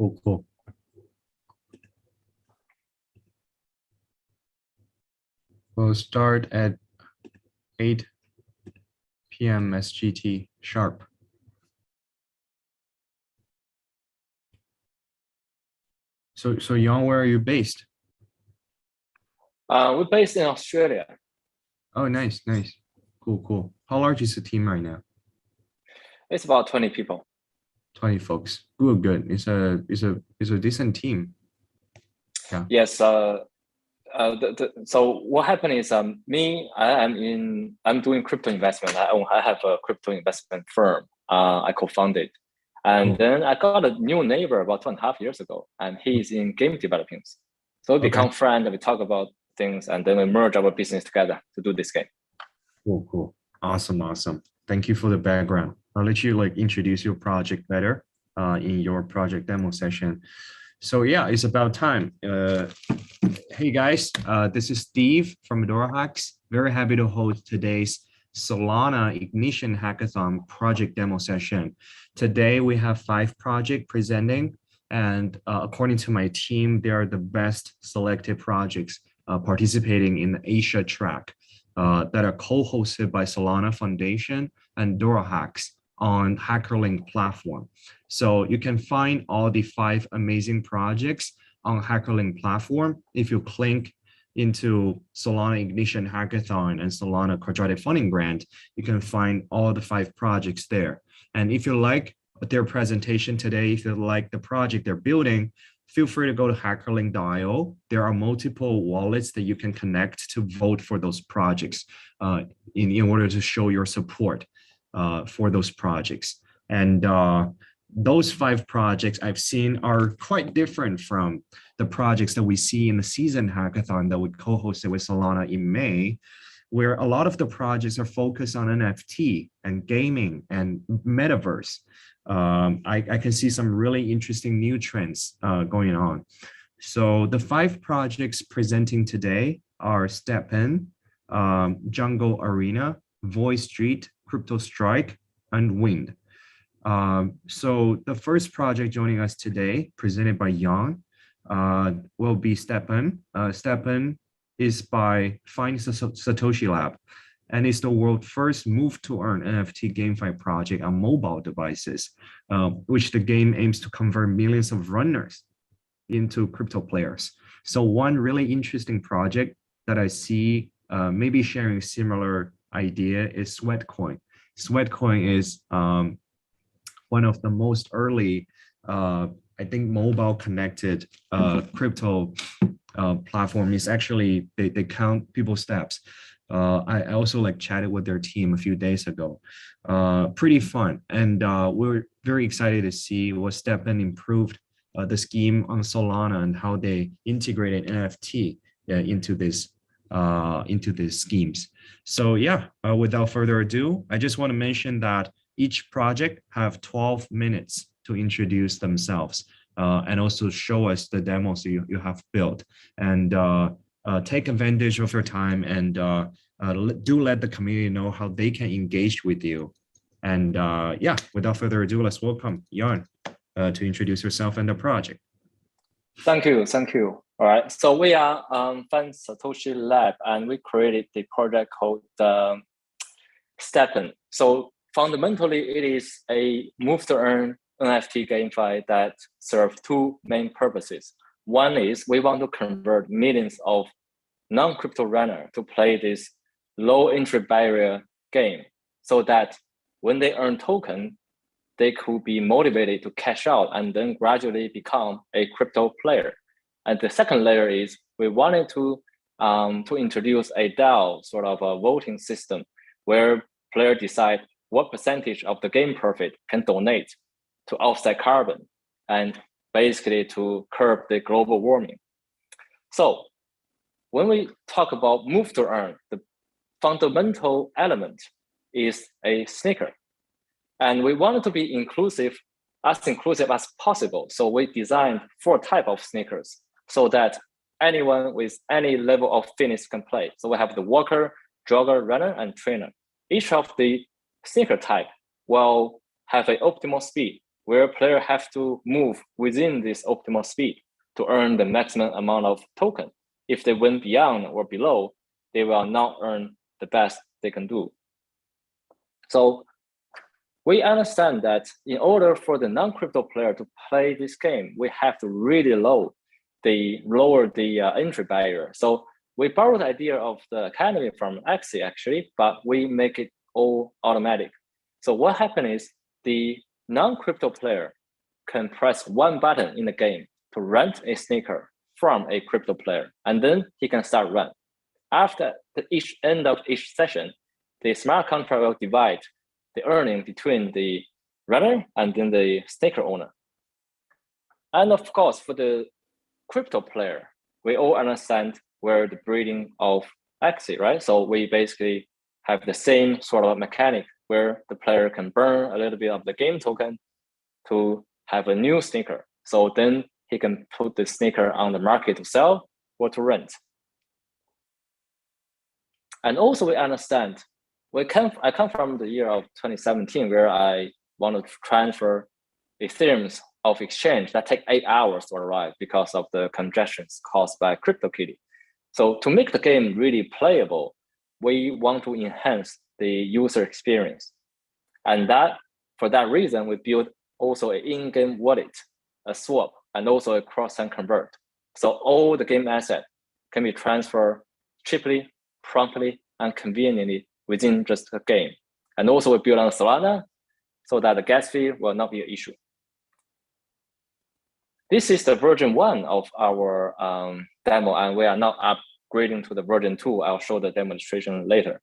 Cool, cool. We'll start at 8 p.m. SGT sharp. So Jan, where are you based? We're based in Australia. Oh, nice, nice. Cool, cool. How large is the team right now? It's about 20 people. 20 folks. Good, good. It's a decent team. Yeah. Yes. So what happened is I'm doing crypto investment. I have a crypto investment firm. I co-founded. And then I got a new neighbor about 2.5 years ago, and he's in game developing. So we become friends, and we talk about things, and then we merge our business together to do this game. Cool, cool. Awesome, awesome. Thank you for the background. I'll let you introduce your project better in your project demo session. So yeah, it's about time. Hey guys, this is Steve from DoraHacks. Very happy to host today's Solana Ignition Hackathon project demo session. Today we have 5 projects presenting, and according to my team, they are the best selected projects participating in the Asia track that are co-hosted by Solana Foundation and DoraHacks on HackerLink platform. So you can find all the 5 amazing projects on HackerLink platform. If you click into Solana Ignition Hackathon and Solana Quadratic Funding Grant, you can find all the 5 projects there. And if you like their presentation today, if you like the project they're building, feel free to go to hackerlink.io. There are multiple wallets that you can connect to vote for those projects in order to show your support for those projects. And those 5 projects I've seen are quite different from the projects that we see in the season hackathon that we co-hosted with Solana in May, where a lot of the projects are focused on NFT and gaming and Metaverse. I can see some really interesting new trends going on. So the 5 projects presenting today are StepN, Jungle Arena, VoiceStreet, Crypto Strike, and Wind. So the first project joining us today, presented by Jan, will be StepN. StepN is by Find Satoshi Lab, and it's the world's first move-to-earn NFT Game-Fi project on mobile devices, which the game aims to convert millions of runners into crypto players. So one really interesting project that I see maybe sharing a similar idea is Sweatcoin. Sweatcoin is one of the most early, I think, mobile connected crypto platform. Is actually, they count people's steps. I also chatted with their team a few days ago. Pretty fun. And we're very excited to see what StepN improved the scheme on Solana and how they integrated NFT into these schemes. So yeah, without further ado, I just want to mention that each project have 12 minutes to introduce themselves and also show us the demos you have built, and take advantage of your time, and do let the community know how they can engage with you. And yeah, without further ado, let's welcome Jan to introduce yourself and the project. Thank you, thank you. All right, so we are Find Satoshi Lab, and we created the project called StepN. So fundamentally, it is a move-to-earn NFT Game-Fi that serves 2 main purposes. One is we want to convert millions of non-crypto runners to play this low entry barrier game, so that when they earn token, they could be motivated to cash out and then gradually become a crypto player. And the second layer is we wanted to introduce a DAO, sort of a voting system, where players decide what percentage of the game profit can donate to offset carbon, and basically to curb the global warming. So when we talk about move to earn, the fundamental element is a sneaker. And we wanted to be inclusive as possible. So we designed 4 types of sneakers so that anyone with any level of fitness can play. So we have the walker, jogger, runner, and trainer. Each of the sneaker type will have an optimal speed where players have to move within this optimal speed to earn the maximum amount of token. If they went beyond or below, they will not earn the best they can do. So we understand that in order for the non-crypto player to play this game, we have to really lower the entry barrier. So we borrowed the idea of the academy from Axie actually, but we make it all automatic. So what happens is the non-crypto player can press one button in the game to rent a sneaker from a crypto player, and then he can start run. After the end of each session, the smart contract will divide the earning between the runner and then the sneaker owner. And of course, for the crypto player, we all understand where the breeding of Axie, right? So we basically have the same sort of mechanic where the player can burn a little bit of the game token to have a new sneaker. So then he can put the sneaker on the market to sell or to rent. And also we understand, I come from the year of 2017 where I wanted to transfer Ethereum's of exchange that take 8 hours to arrive because of the congestions caused by CryptoKitty. So to make the game really playable, we want to enhance the user experience. And for that reason, we built also an in-game wallet, a swap, and also a cross-sign convert. So all the game asset can be transferred cheaply, promptly, and conveniently within just a game. And also we build on Solana so that the gas fee will not be an issue. This is the version 1 of our demo, and we are now upgrading to the version 2. I'll show the demonstration later.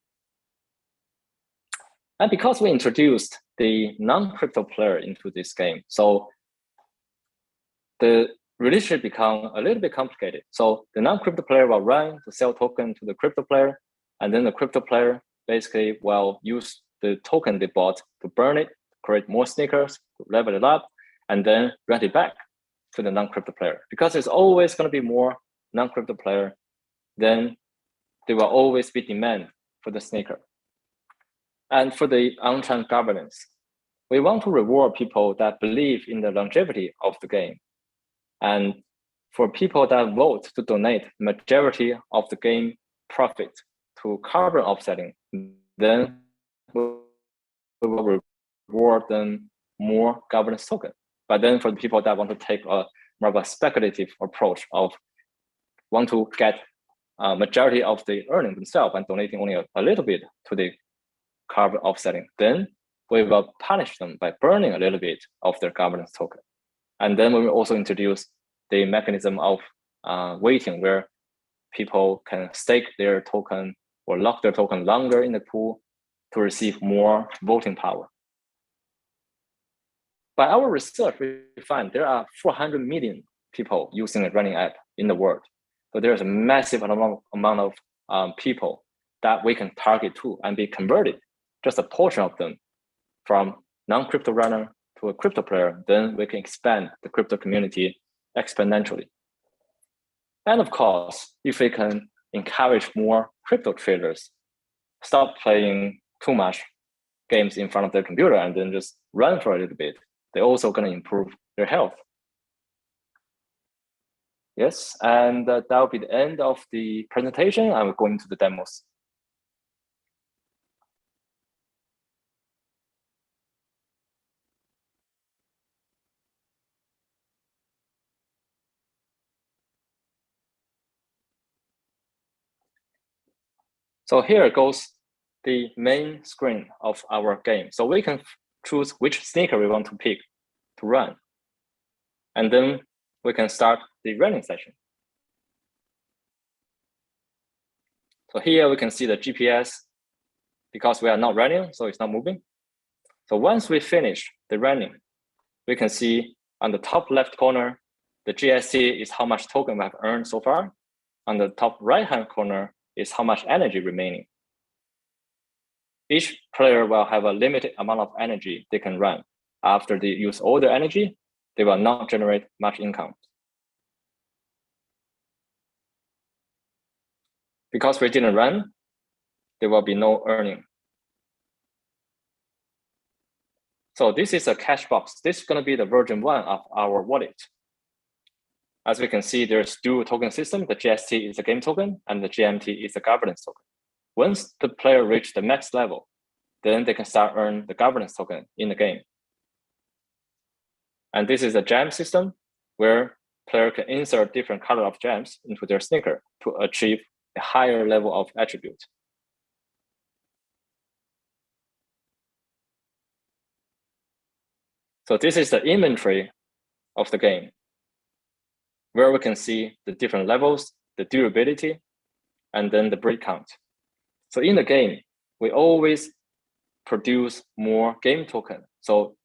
And because we introduced the non-crypto player into this game, so the relationship become a little bit complicated. So the non-crypto player will run to sell token to the crypto player, and then the crypto player basically will use the token they bought to burn it, create more sneakers, level it up, and then rent it back to the non-crypto player. Because there's always going to be more non-crypto player, then there will always be demand for the sneaker. And for the on-chain governance, we want to reward people that believe in the longevity of the game. And for people that vote to donate majority of the game profit to carbon offsetting, then we will reward them more governance token. But then for the people that want to take a more of a speculative approach of want to get a majority of the earning themselves and donating only a little bit to the carbon offsetting, then we will punish them by burning a little bit of their governance token. And then we will also introduce the mechanism of waiting, where people can stake their token or lock their token longer in the pool to receive more voting power. By our research, we find there are 400 million people using a running app in the world. So there's a massive amount of people that we can target to and be converted, just a portion of them, from non-crypto runner to a crypto player. Then we can expand the crypto community exponentially. And of course, if we can encourage more crypto traders, stop playing too much games in front of their computer and then just run for a little bit, they're also going to improve their health. Yes, and that will be the end of the presentation. I'm going to the demos. So here goes the main screen of our game. So we can choose which sneaker we want to pick to run. And then we can start the running session. So here we can see the GPS because we are not running, so it's not moving. So once we finish the running, we can see on the top left corner, the GST is how much token we have earned so far. On the top right-hand corner is how much energy remaining. Each player will have a limited amount of energy they can run. After they use all their energy, they will not generate much income. Because we didn't run, there will be no earning. So this is a cash box. This is going to be the version 1 of our wallet. As we can see, there's dual token system. The GST is a game token and the GMT is a governance token. Once the player reach the max level, then they can start earn the governance token in the game. And this is a gem system where player can insert different color of gems into their sneaker to achieve a higher level of attribute. So this is the inventory of the game, where we can see the different levels, the durability, and then the break count. So in the game, we always produce more game token. So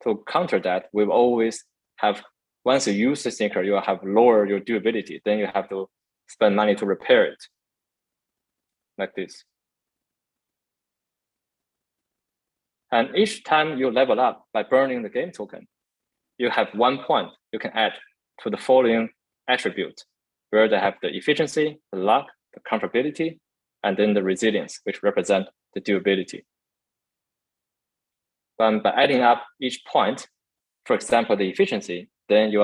to counter that, we always have, once you use the sneaker, you have lower your durability. Then you have to spend money to repair it, like this. And each time you level up by burning the game token, you have 1 point you can add to the following attribute, where they have the efficiency, the luck, the comfortability, and then the resilience, which represent the durability. But by adding up each point, for example, the efficiency, then you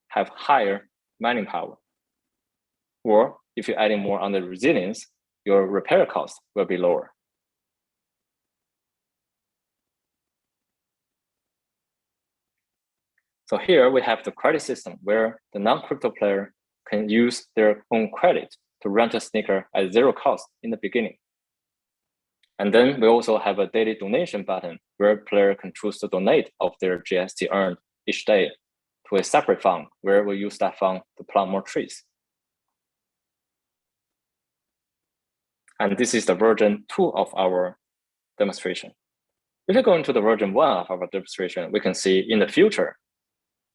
have higher mining power. Or if you're adding more on the resilience, your repair cost will be lower. So here we have the credit system where the non-crypto player can use their own credit to rent a sneaker at 0 cost in the beginning. And then we also have a daily donation button where player can choose to donate of their GST earned each day to a separate fund where we use that fund to plant more trees. And this is the version 2 of our demonstration. If you go into the version 1 of our demonstration, we can see in the future,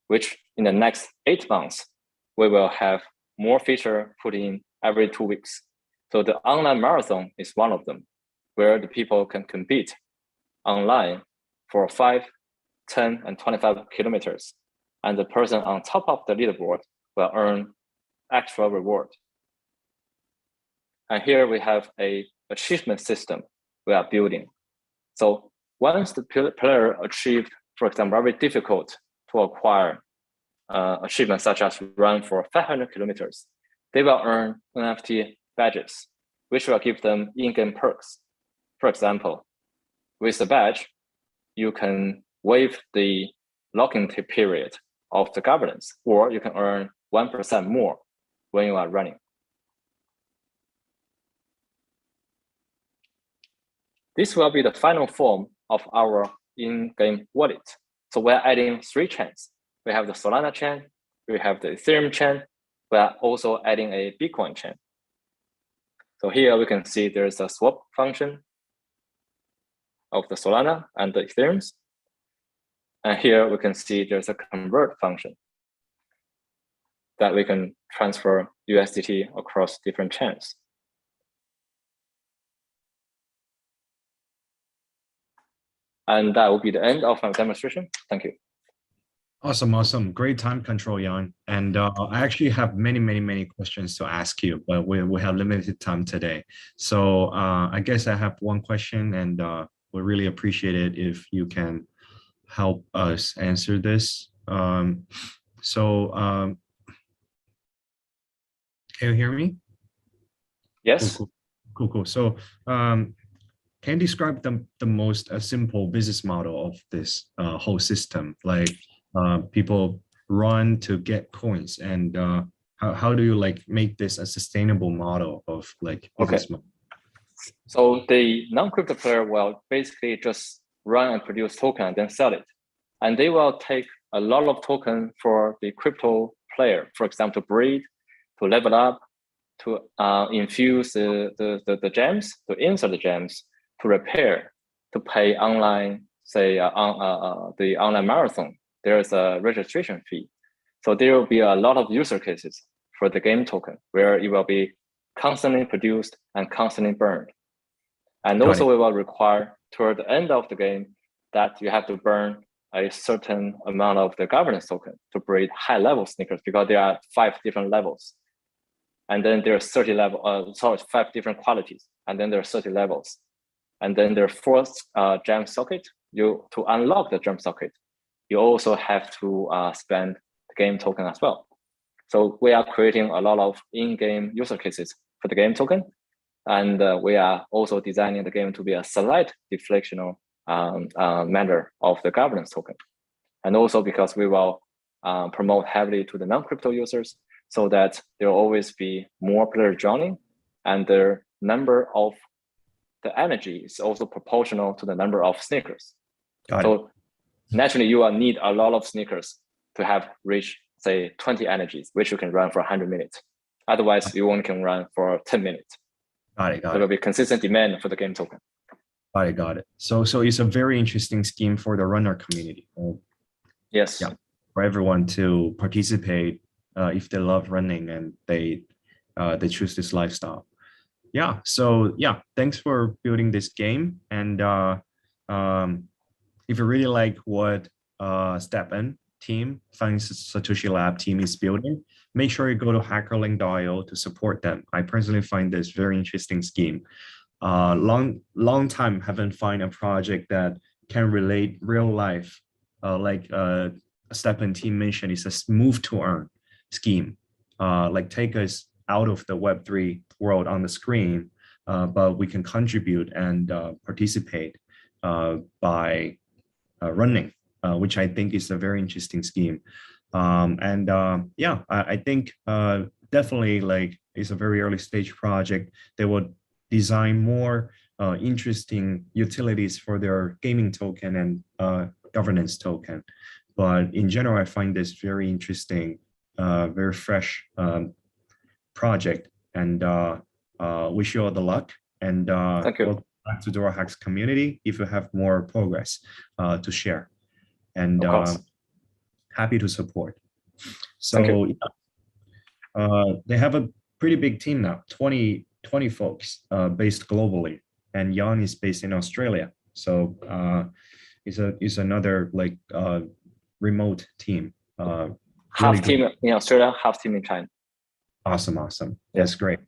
which in the next 8 months, we will have more feature put in every 2 weeks. So the online marathon is one of them, where the people can compete online for 5, 10, and 25 kilometers. And the person on top of the leaderboard will earn extra reward. And here we have a achievement system we are building. So once the player achieved, for example, very difficult to acquire achievements such as run for 500 kilometers, they will earn NFT badges, which will give them in-game perks. For example, with the badge, you can waive the lock-in period of the governance, or you can earn 1% more when you are running. This will be the final form of our in-game wallet. So we're adding 3 chains. We have the Solana chain, we have the Ethereum chain, we are also adding a Bitcoin chain. So here we can see there's a swap function of the Solana and the Ethereum. And here we can see there's a convert function that we can transfer USDT across different chains. And that will be the end of my demonstration. Thank you. Awesome, awesome. Great time control, Jan. And I actually have many questions to ask you, but we have limited time today. So I guess I have one question, and we really appreciate it if you can help us answer this. Can you hear me? Yes. Cool. So can you describe the most simple business model of this whole system? Like people run to get coins, and how do you like make this a sustainable model of like business model? So the non-crypto player will basically just run and produce token and then sell it. And they will take a lot of token for the crypto player, for example, to breed, to level up, to infuse the gems, to insert the gems, to repair, to pay online, say the online marathon. There's a registration fee. So there will be a lot of user cases for the game token where it will be constantly produced and constantly burned. And also we will require toward the end of the game that you have to burn a certain amount of the governance token to breed high level sneakers, because there are 5 different levels. And then there's 5 different qualities. And then there are 30 levels. And then there's 4 gem socket to unlock the jump socket, you also have to spend the game token as well. So we are creating a lot of in-game user cases for the game token. And we are also designing the game to be a slight deflectional manner of the governance token. And also because we will promote heavily to the non-crypto users so that there will always be more players joining, and the number of the energy is also proportional to the number of sneakers. So naturally, you will need a lot of sneakers to have reached, say, 20 energies, which you can run for 100 minutes. Otherwise, you only can run for 10 minutes. There will be consistent demand for the game token. Got it. So it's a very interesting scheme for the runner community. Yes. Yeah, for everyone to participate if they love running and they choose this lifestyle. Yeah. So yeah, thanks for building this game. And if you really like what StepN team, Find Satoshi Lab team is building, make sure you go to hackerlink.io to support them. I personally find this very interesting scheme. Long time haven't found a project that can relate real life, like StepN team mentioned, it's a smooth to earn scheme. Like take us out of the Web3 world on the screen, but we can contribute and participate by running, which I think is a very interesting scheme. Yeah, I think definitely like it's a very early stage project. They will design more interesting utilities for their gaming token and governance token. But in general, I find this very interesting, very fresh project, and wish you all the luck. And thank you. Welcome back to DoraHacks community if you have more progress to share. And happy to support. So they have a pretty big team now, 20 folks based globally, and Jan is based in Australia. So it's another like remote team. Half team in Australia, half team in China. Awesome. That's great.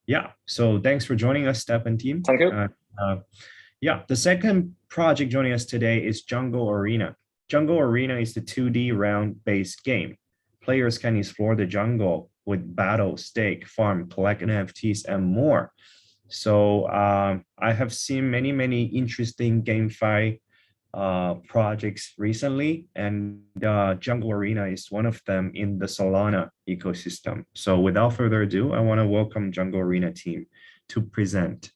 Yeah. So thanks for joining us, StepN team. Thank you. Yeah, the second project joining us today is Jungle Arena. Jungle Arena is the 2D round-based game. Players can explore the jungle with battle, stake, farm, collect NFTs, and more. So I have seen many interesting GameFi projects recently, and Jungle Arena is one of them in the Solana ecosystem. So without further ado, I want to welcome Jungle Arena team to present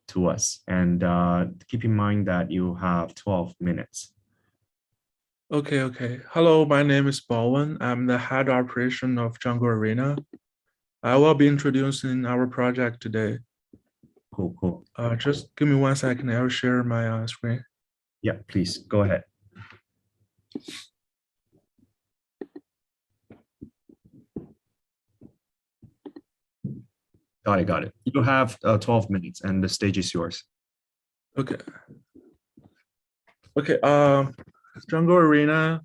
to us, and keep in mind that you have 12 minutes. Okay. Hello, my name is Bowen. I'm the head of operation of Jungle Arena. I will be introducing our project today. Cool. Just give me 1 second. I'll share my screen. Yeah, please go ahead. Got it. You have 12 minutes and the stage is yours. Okay. Jungle Arena,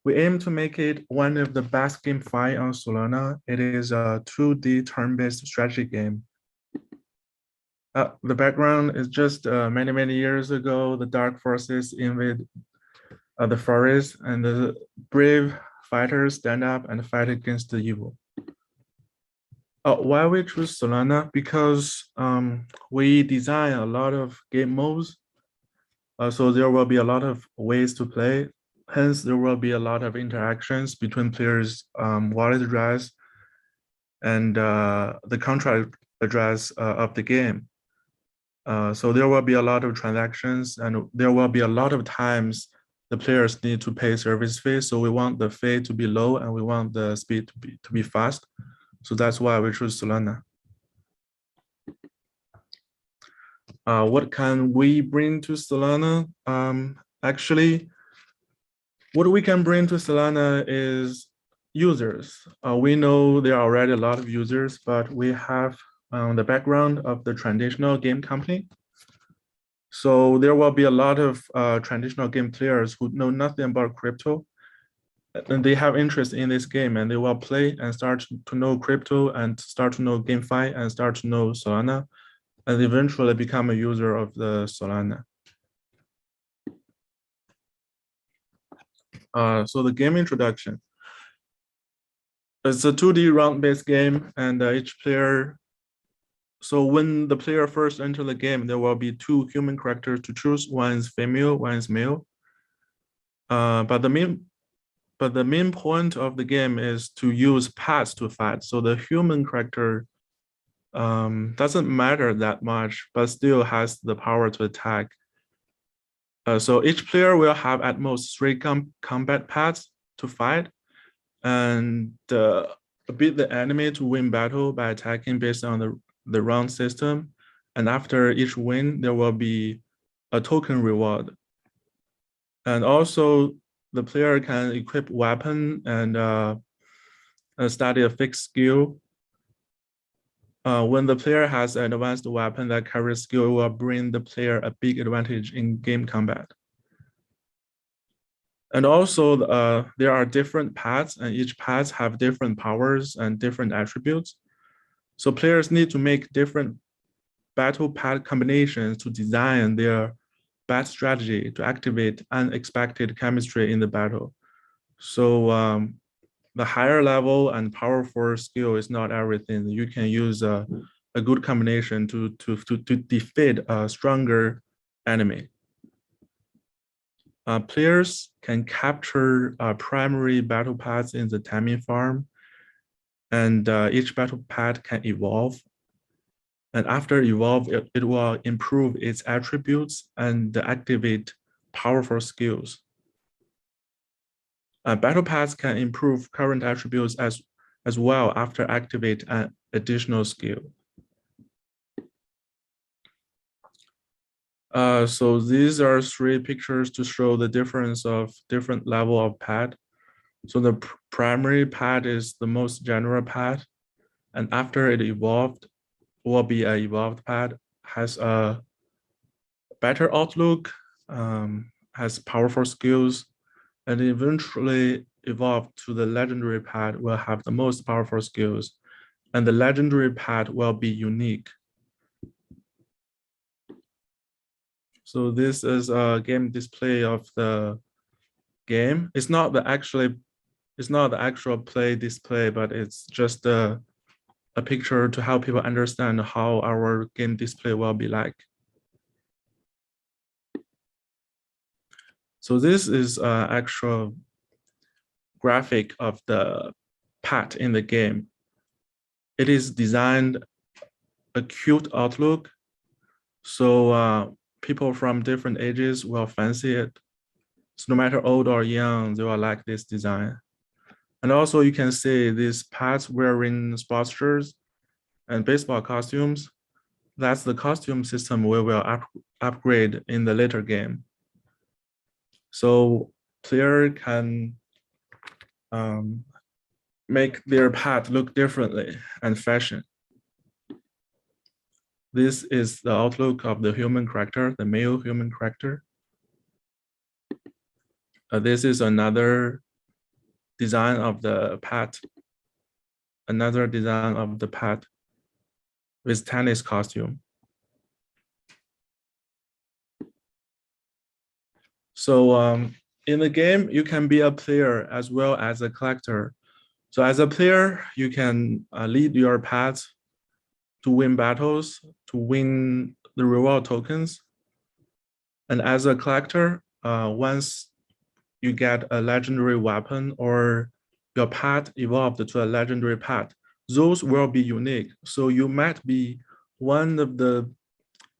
we aim to make it one of the best GameFi on Solana. It is a 2D turn-based strategy game. The background is just many years ago, the dark forces invade the forest, and the brave fighters stand up and fight against the evil. Why we choose Solana? Because we design a lot of game modes. So there will be a lot of ways to play. Hence, there will be a lot of interactions between players' wallet address and the contract address of the game. So there will be a lot of transactions, and there will be a lot of times the players need to pay service fees. So we want the fee to be low, and we want the speed to be fast. So that's why we choose Solana. What can we bring to Solana? Actually, what we can bring to Solana is users. We know there are already a lot of users, but we have the background of the traditional game company. So there will be a lot of traditional game players who know nothing about crypto, and they have interest in this game, and they will play and start to know crypto and start to know GameFi and start to know Solana, and eventually become a user of the Solana. So the game introduction. It's a 2D round-based game, and each player. So when the player first enter the game, there will be 2 human characters to choose. One is female, one is male. But the main point of the game is to use pets to fight. So the human character doesn't matter that much, but still has the power to attack. So each player will have at most 3 combat paths to fight, and beat the enemy to win battle by attacking based on the round system. And after each win, there will be a token reward. And also, the player can equip weapon and study a fixed skill. When the player has an advanced weapon that carries skill, it will bring the player a big advantage in game combat. And also, there are different paths, and each path have different powers and different attributes. So players need to make different battle path combinations to design their bat strategy to activate unexpected chemistry in the battle. So the higher level and powerful skill is not everything. You can use a good combination to defeat a stronger enemy. Players can capture primary battle paths in the timing farm, and each battle path can evolve. And after evolve, it will improve its attributes and activate powerful skills. Battle paths can improve current attributes as well after activate an additional skill. So these are 3 pictures to show the difference of different level of pad. So the primary pad is the most general pad, and after it evolved, will be an evolved pad, has a better outlook, has powerful skills, and eventually evolve to the legendary pad will have the most powerful skills, and the legendary pad will be unique. So this is a game display of the game. It's not the actual play display, but it's just a picture to help people understand how our game display will be like. So this is an actual graphic of the pet in the game. It is designed a cute outlook, so people from different ages will fancy it. So no matter old or young, they will like this design. And also you can see these pets wearing sports shirts and baseball costumes. That's the costume system we will upgrade in the later game. So player can make their pet look differently and fashion. This is the outlook of the human character, the male human character. This is another design of the pet. Another design of the pet with tennis costume. So in the game, you can be a player as well as a collector. So as a player, you can lead your pet to win battles, to win the reward tokens. And as a collector, once you get a legendary weapon or your pet evolved to a legendary pet, those will be unique. So you might be one of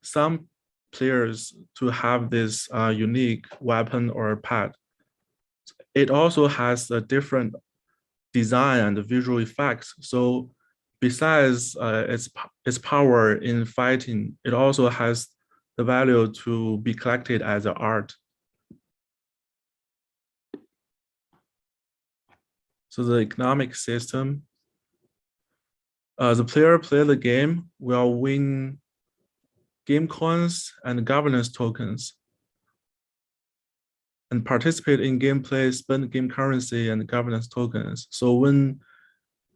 some players to have this unique weapon or pet. It also has a different design and visual effects. So besides its power in fighting, it also has the value to be collected as an art. So the economic system, the player play the game will win game coins and governance tokens, and participate in gameplay, spend game currency and governance tokens. So when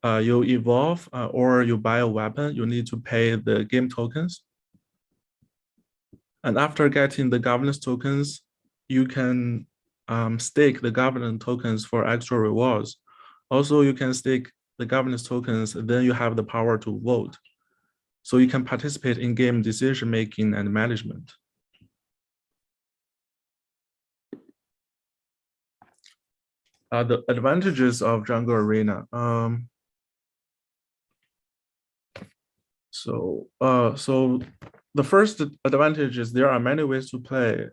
you evolve or you buy a weapon, you need to pay the game tokens. And after getting the governance tokens, you can stake the governance tokens for extra rewards. Also, you can stake the governance tokens, then you have the power to vote. So you can participate in game decision-making and management. The advantages of Jungle Arena. So the first advantage is there are many ways to play.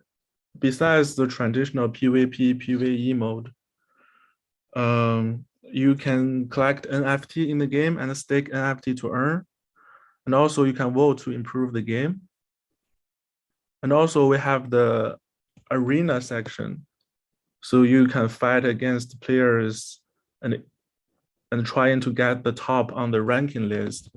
Besides the traditional PvP, PvE mode, you can collect NFT in the game and stake NFT to earn. And also you can vote to improve the game. And also we have the arena section. So you can fight against players and trying to get the top on the ranking list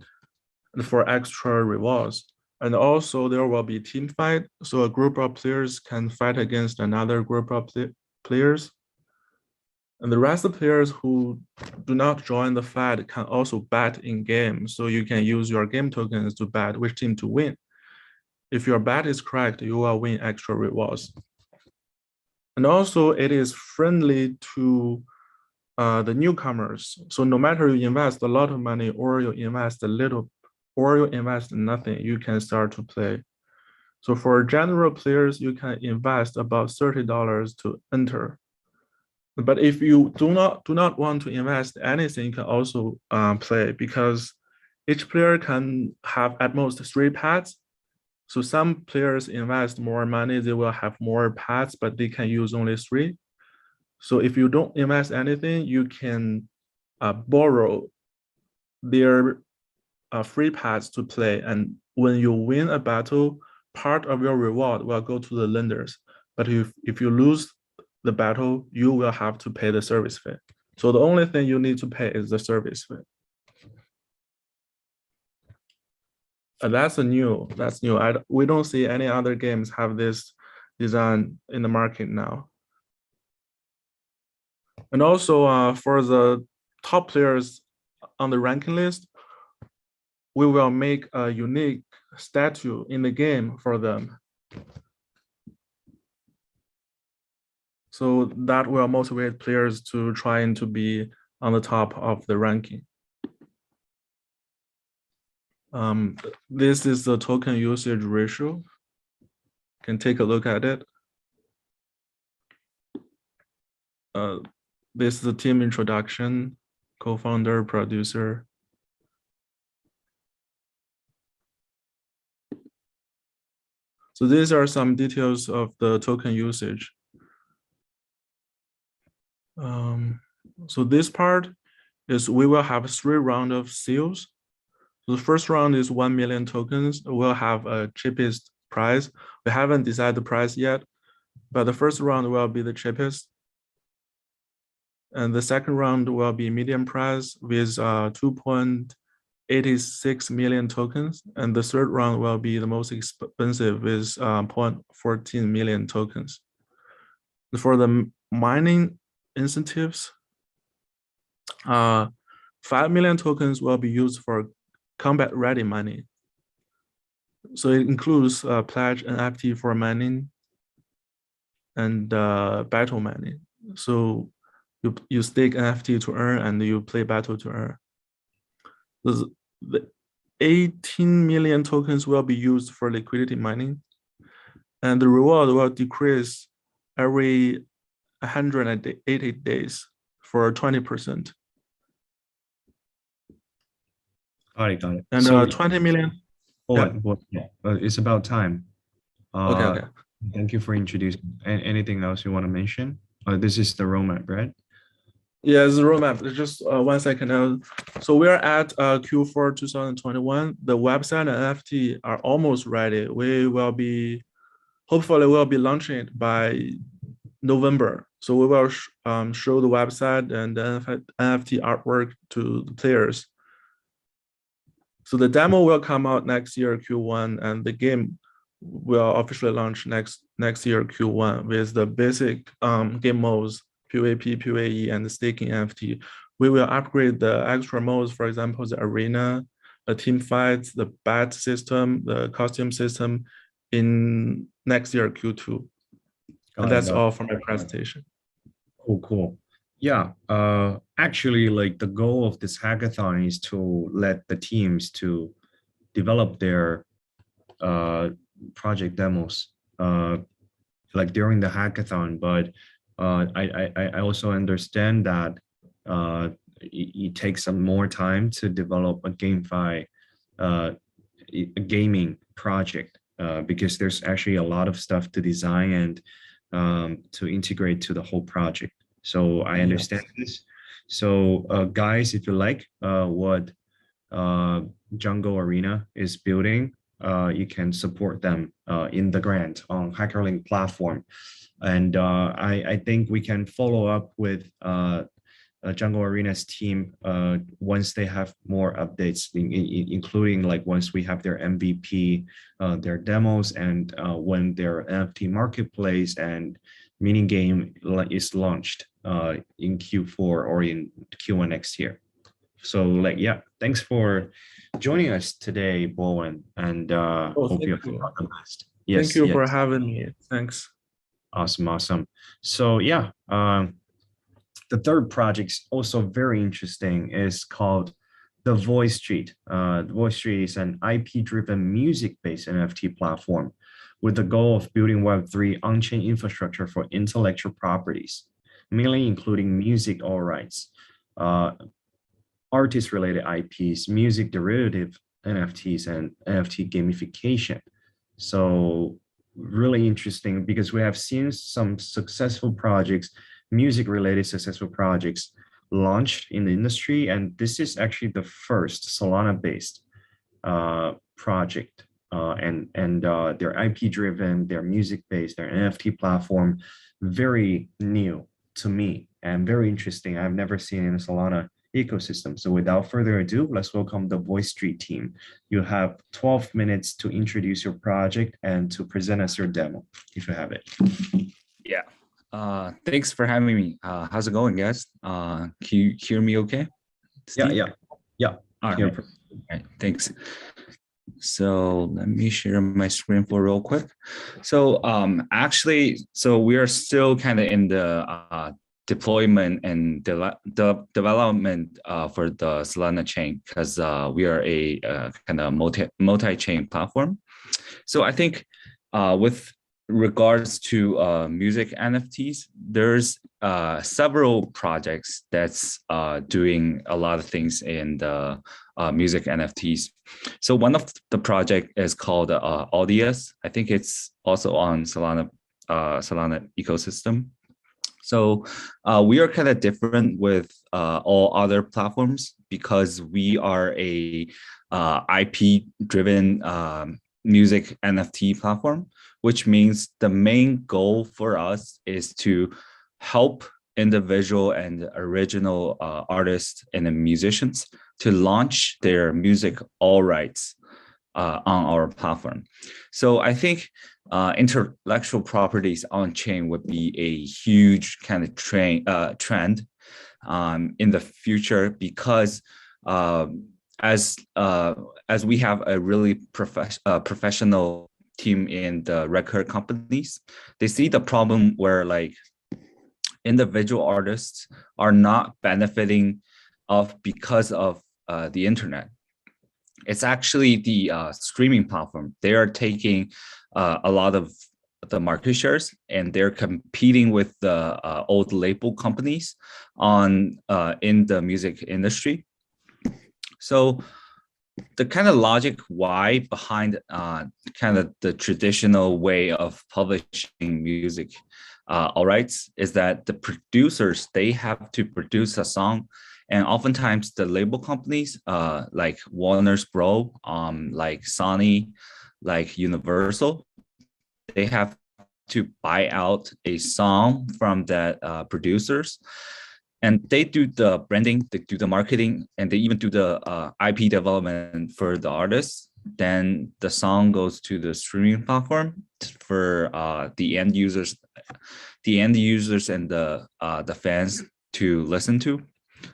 for extra rewards. And also there will be team fight. So a group of players can fight against another group of players. And the rest of the players who do not join the fight can also bet in game. So you can use your game tokens to bet which team to win. If your bet is correct, you will win extra rewards. And also it is friendly to the newcomers. So no matter you invest a lot of money or you invest a little or you invest nothing, you can start to play. So for general players, you can invest about $30 to enter. But if you do not want to invest anything, you can also play, because each player can have at most 3 pets. So some players invest more money, they will have more pets, but they can use only 3. So if you don't invest anything, you can borrow their free pets to play. And when you win a battle, part of your reward will go to the lenders. But if you lose the battle, you will have to pay the service fee. So the only thing you need to pay is the service fee. That's new. We don't see any other games have this design in the market now. And also for the top players on the ranking list, we will make a unique statue in the game for them. So that will motivate players to trying to be on the top of the ranking. This is the token usage ratio. You can take a look at it. This is the team introduction, co-founder, producer. So these are some details of the token usage. So this part is we will have 3 rounds of sales. So the first round is 1 million tokens. We'll have a cheapest price. We haven't decided the price yet, but the first round will be the cheapest. And the second round will be medium price with 2.86 million tokens. And the third round will be the most expensive with 0.14 million tokens. For the mining incentives, 5 million tokens will be used for combat ready mining. So it includes pledge NFT for mining and battle mining. So you stake NFT to earn and you play battle to earn. The 18 million tokens will be used for liquidity mining, and the reward will decrease every 180 days for 20%. Got it. And so 20 million. It's about time. Okay. Thank you for introducing. Anything else you want to mention? This is the roadmap, right? Yeah, it's the roadmap. Just 1 second. So we are at Q4 2021. The website and NFT are almost ready. Hopefully we'll be launching it by November. So we will show the website and the NFT artwork to the players. So the demo will come out next year, Q1, and the game will officially launch next year, Q1, with the basic game modes, PvP, PvE, and the staking NFT. We will upgrade the extra modes, for example, the arena, the team fights, the bat system, the costume system in next year, Q2. And that's all for my presentation. Cool. Yeah, actually, like the goal of this hackathon is to let the teams to develop their project demos like during the hackathon. But I also understand that it takes some more time to develop a GameFi, a gaming project, because there's actually a lot of stuff to design and to integrate to the whole project. So I understand this. So guys, if you like what Jungle Arena is building, you can support them in the grant on HackerLink platform. And I think we can follow up with Jungle Arena's team once they have more updates, including like once we have their MVP, their demos, and when their NFT marketplace and mini game is launched in Q4 or in Q1 next year. So like, yeah, thanks for joining us today, Bowen, and hope you have the best. Yes, thank you for having me. Thanks. Awesome. So yeah, the third project is also very interesting. Is called the VoiceStreet. VoiceStreet is an IP-driven music-based NFT platform with the goal of building Web3 on-chain infrastructure for intellectual properties, mainly including music all rights, artist-related IPs, music derivative NFTs, and NFT gamification. So really interesting because we have seen some successful projects, music-related successful projects launched in the industry, and this is actually the first Solana-based project, and their IP-driven, their music-based, their NFT platform, very new to me and very interesting. I've never seen in a Solana ecosystem. So without further ado, let's welcome the VoiceStreet team. You have 12 minutes to introduce your project and to present us your demo, if you have it. Yeah. Thanks for having me. How's it going, guys? Can you hear me okay? Steve? Yeah. All right, thanks. So let me share my screen for real quick. So we are still kind of in the deployment and development for the Solana chain, because we are a kind of multi-chain platform. So I think with regards to music NFTs, there's several projects that's doing a lot of things in the music NFTs. So one of the project is called Audius. I think it's also on Solana ecosystem. So we are kind of different with all other platforms because we are a IP-driven music NFT platform, which means the main goal for us is to help individual and original artists and musicians to launch their music all rights on our platform. So I think intellectual properties on chain would be a huge kind of trend in the future, because as we have a really professional team in the record companies, they see the problem where like individual artists are not benefiting because of the internet. It's actually the streaming platform. They are taking a lot of the market shares, and they're competing with the old label companies in the music industry. So the kind of logic why behind kind of the traditional way of publishing music all rights is that the producers, they have to produce a song, and oftentimes the label companies like Warner's Bros, like Sony, like Universal, they have to buy out a song from that producers, and they do the branding, they do the marketing, and they even do the IP development for the artists. Then the song goes to the streaming platform for the end users and the fans to listen to.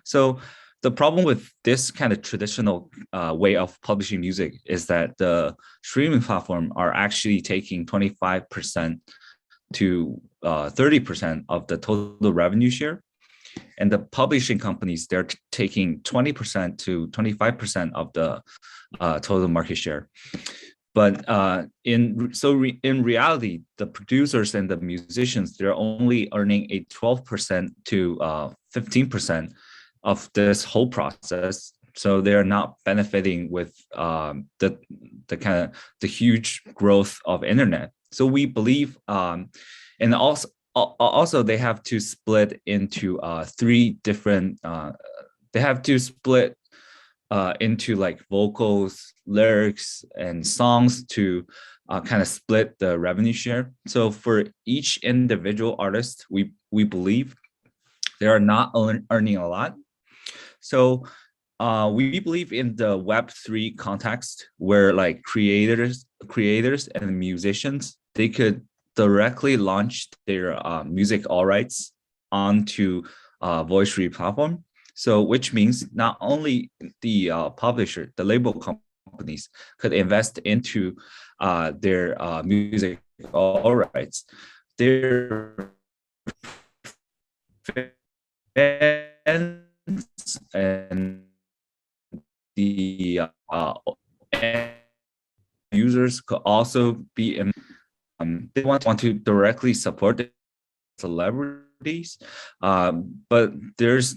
So the problem with this kind of traditional way of publishing music is that the streaming platform are actually taking 25% to 30% of the total revenue share. And the publishing companies, they're taking 20% to 25% of the total market share. But in reality, the producers and the musicians, they're only earning a 12% to 15% of this whole process. So they're not benefiting with the huge growth of internet. So we believe, and also they have to split into three different. They have to split into like vocals, lyrics, and songs to kind of split the revenue share. So for each individual artist, we believe they are not earning a lot. So we believe in the Web3 context where like creators and musicians, they could directly launch their music all rights onto VoiceStreet platform. So which means not only the publisher, the label companies could invest into their music all rights. Their fans and the users could also be in, they want to directly support the celebrities, but there's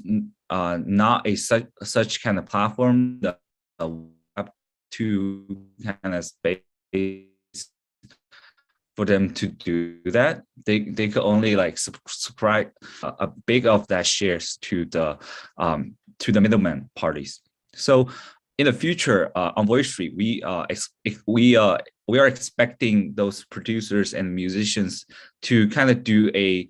not a such kind of platform that to kind of space for them to do that. They could only like subscribe a big of that shares to the middleman parties. So in the future, on VoiceStreet, we are expecting those producers and musicians to kind of do a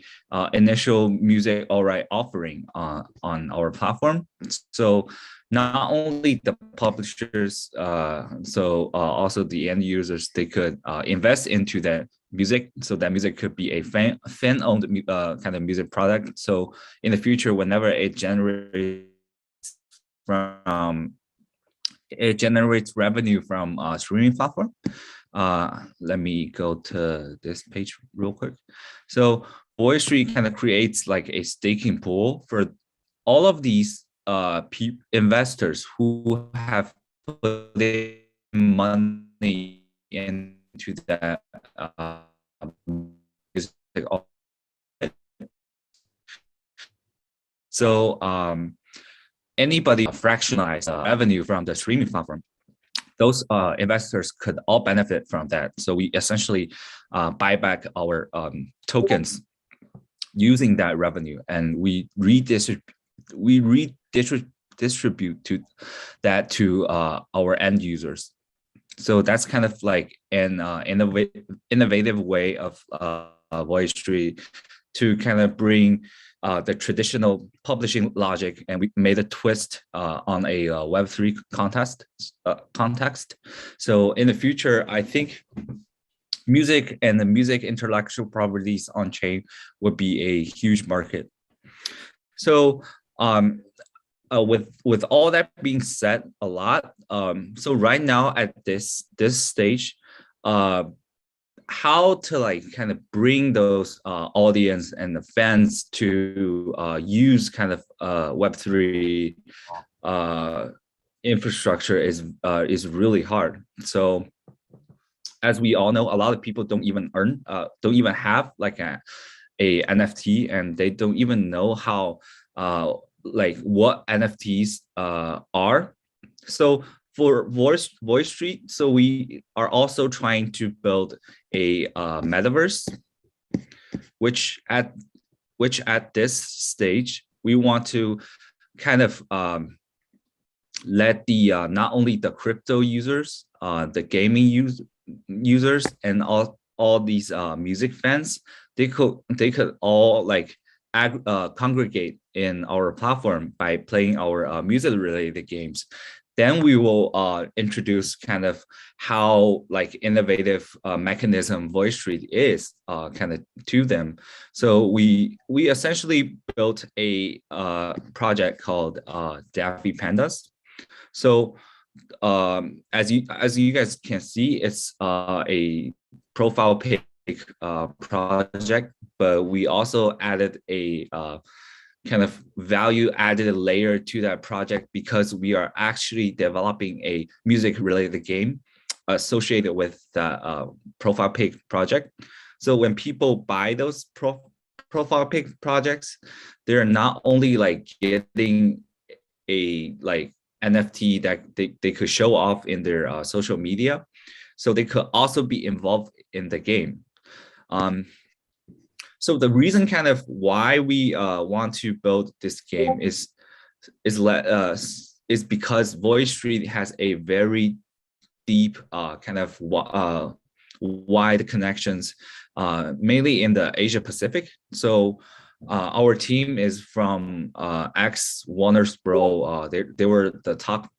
initial music all right offering on our platform. So not only the publishers, also the end users, they could invest into that music, so that music could be a fan-owned kind of music product. So in the future, whenever it generates revenue from streaming platform. Let me go to this page real quick. So VoiceStreet kind of creates like a staking pool for all of these investors who have put in money into that so anybody fractionalize revenue from the streaming platform, those investors could all benefit from that. So we essentially buy back our tokens using that revenue, and we redistribute to that to our end users. So that's kind of like an innovative way of VoiceStreet to kind of bring the traditional publishing logic, and we made a twist on a Web3 context. So in the future, I think music and the music intellectual properties on chain would be a huge market. So with all that being said, a lot. So right now at this stage, how to like kind of bring those audience and the fans to use kind of Web3 infrastructure is really hard. So as we all know, a lot of people don't even have like a NFT, and they don't even know how like what NFTs are. So for VoiceStreet, so we are also trying to build a Metaverse, which at this stage we want to kind of let the not only the crypto users, the gaming users, and all these music fans, they could all like congregate in our platform by playing our music related games. Then we will introduce kind of how like innovative mechanism VoiceStreet is kind of to them. So we essentially built a project called Daffy Pandas. So as you guys can see, it's a profile page project, but we also added a kind of value added layer to that project because we are actually developing a music related game associated with the profile pic project. So when people buy those profile pic projects, they're not only like getting a like NFT that they could show off in their social media, so they could also be involved in the game. So the reason kind of why we want to build this game is because VoiceStreet has a very deep kind of wide connections, mainly in the Asia Pacific. So our team is from ex Warner's Bros. They were the top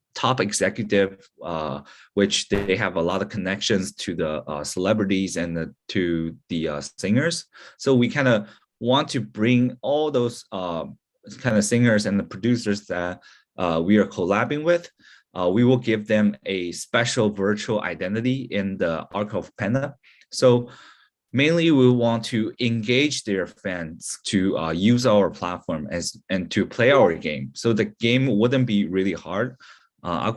executive, which they have a lot of connections to the celebrities and to the singers. So we kind of want to bring all those kind of singers and the producers that we are collabing with. We will give them a special virtual identity in the Arc of Panda. So mainly we want to engage their fans to use our platform and to play our game. So the game wouldn't be really hard. I'll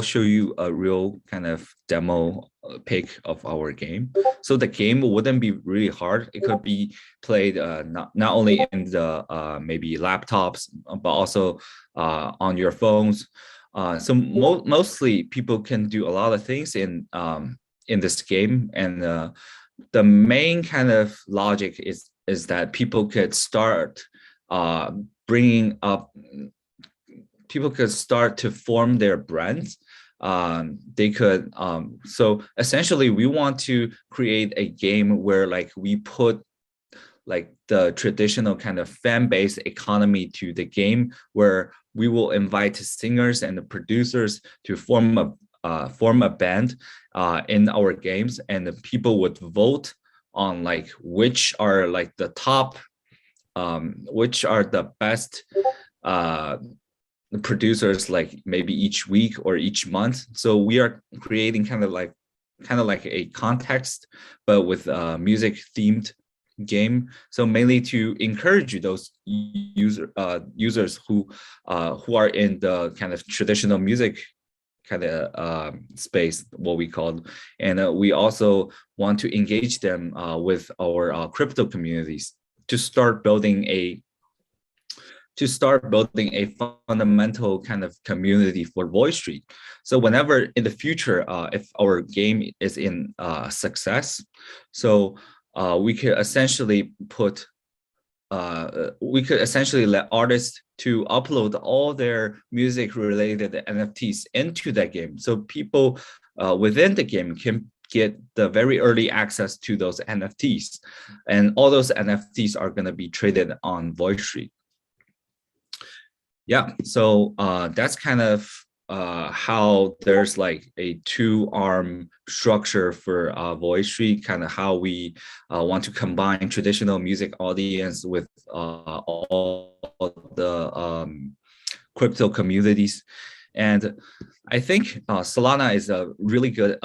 show you a real kind of demo pic of our game. So the game wouldn't be really hard. It could be played not only in the maybe laptops, but also on your phones. So mostly people can do a lot of things in this game, and the main kind of logic is that people could start bringing up. People could start to form their brands. They could, so essentially we want to create a game where like we put like the traditional kind of fan-based economy to the game, where we will invite singers and the producers to form a band in our games, and the people would vote on like which are like the top, which are the best producers, like maybe each week or each month. So we are creating kind of like a context, but with a music themed game. So mainly to encourage those users who are in the kind of traditional music kind of space, what we call, and we also want to engage them with our crypto communities to start building a fundamental kind of community for VoiceStreet. So whenever in the future, if our game is in success, so we could essentially let artists to upload all their music related NFTs into that game. So people within the game can get the very early access to those NFTs, and all those NFTs are going to be traded on VoiceStreet. Yeah, so that's kind of how there's like a two-arm structure for VoiceStreet, kind of how we want to combine traditional music audience with all the crypto communities. And I think Solana is a really good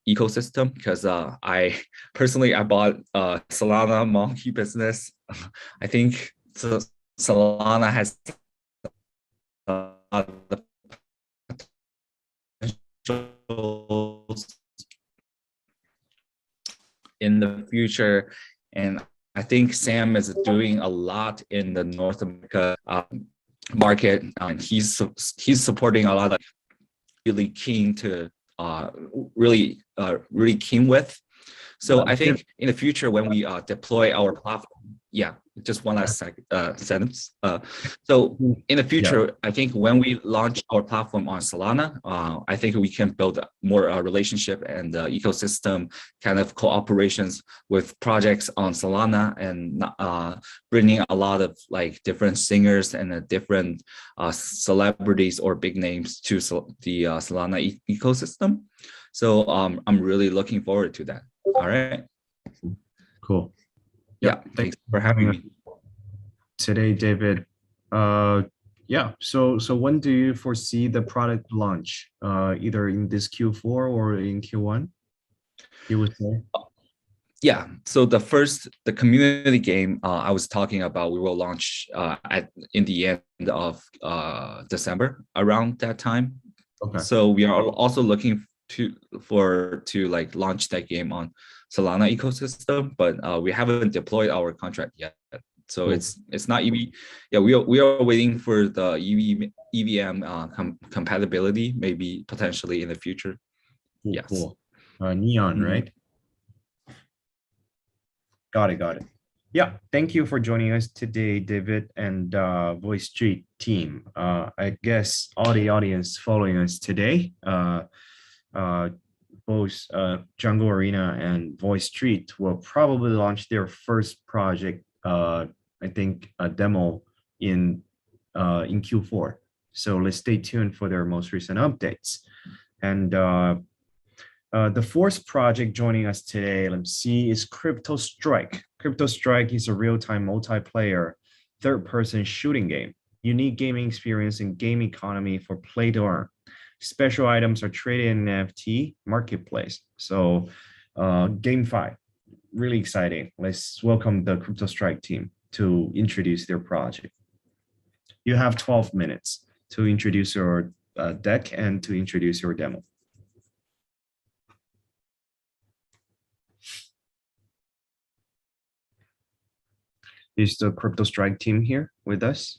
ecosystem, because I bought Solana monkey business. I think Solana has the in the future, and I think Sam is doing a lot in the North America market, and he's supporting a lot of really keen to really keen with. So I think in the future when we deploy our platform, yeah, just one last sentence. So in the future, I think when we launch our platform on Solana, I think we can build more relationship and ecosystem kind of cooperations with projects on Solana, and bringing a lot of like different singers and different celebrities or big names to the Solana ecosystem. So I'm really looking forward to that. All right. Cool. Yeah, thanks for having me today, David. Yeah, so when do you foresee the product launch? Either in this Q4 or in Q1? You would say? Yeah, so the community game I was talking about, we will launch in the end of December, around that time. Okay. So we are also looking to like launch that game on Solana ecosystem, but we haven't deployed our contract yet. So Cool. it's not EV. Yeah, we are waiting for the EVM compatibility, maybe potentially in the future. Cool, Yes. cool. Neon, right? Got it. Yeah, thank you for joining us today, David and VoiceStreet team. I guess all the audience following us today, both Jungle Arena and VoiceStreet will probably launch their first project, I think a demo in Q4. So let's stay tuned for their most recent updates. And the fourth project joining us today, let's see, is Crypto Strike. Crypto Strike is a real-time multiplayer third-person shooting game. Unique gaming experience in game economy for play to earn. Special items are traded in NFT marketplace. So Game-Fi, really exciting. Let's welcome the Crypto Strike team to introduce their project. You have 12 minutes to introduce your deck and to introduce your demo. Is the Crypto Strike team here with us?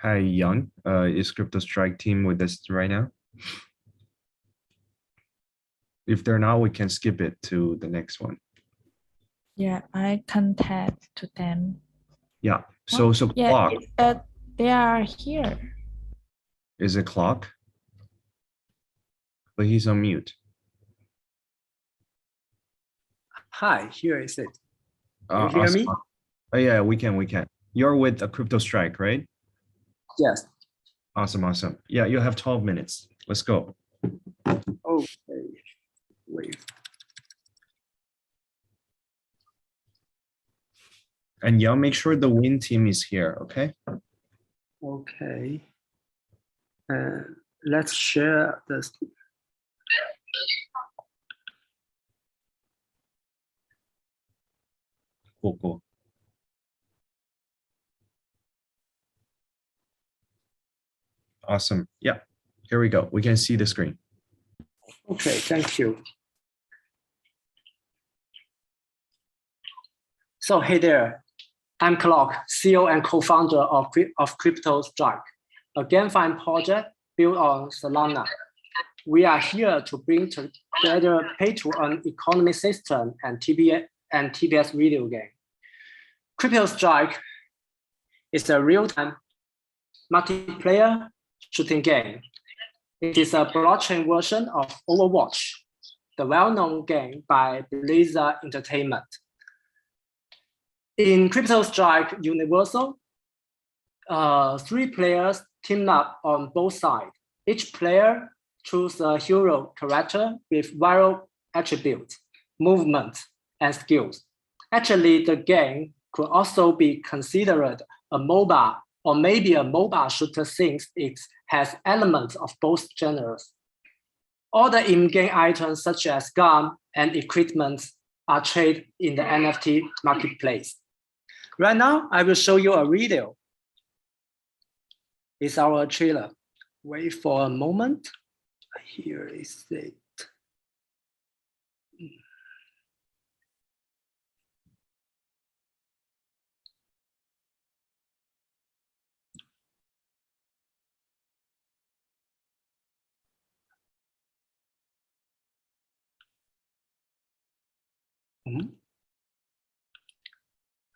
Hi, Young. Is Crypto Strike team with us right now? If they're not, we can skip it to the next one. Yeah, I contact to them. Yeah. So Yeah, Clock. they are here. Is it Clock? But he's on mute. Hi, here is it. You hear me? Oh, yeah, we can. You're with a Crypto Strike, right? Yes. Awesome. Yeah, you have 12 minutes. Let's go. Okay. Wait. And Young, make sure the win team is here, okay? Okay. Let's share this. Cool. Awesome. Yeah, here we go. We can see the screen. Okay, thank you. So hey there, I'm Clock, CEO and co-founder of Crypto Strike, a GameFi project built on Solana. We are here to bring together pay-to-earn economy system and TBS video game. Crypto Strike is a real-time multiplayer shooting game. It is a blockchain version of Overwatch, the well-known game by Blizzard Entertainment. In Crypto Strike Universal, 3 players team up on both sides. Each player chooses a hero character with viral attributes, movement, and skills. Actually, the game could also be considered a MOBA or maybe a MOBA shooter since it has elements of both genres. All the in-game items such as gun and equipment are traded in the NFT marketplace. Right now, I will show you a video. It's our trailer. Wait for a moment. Here is it.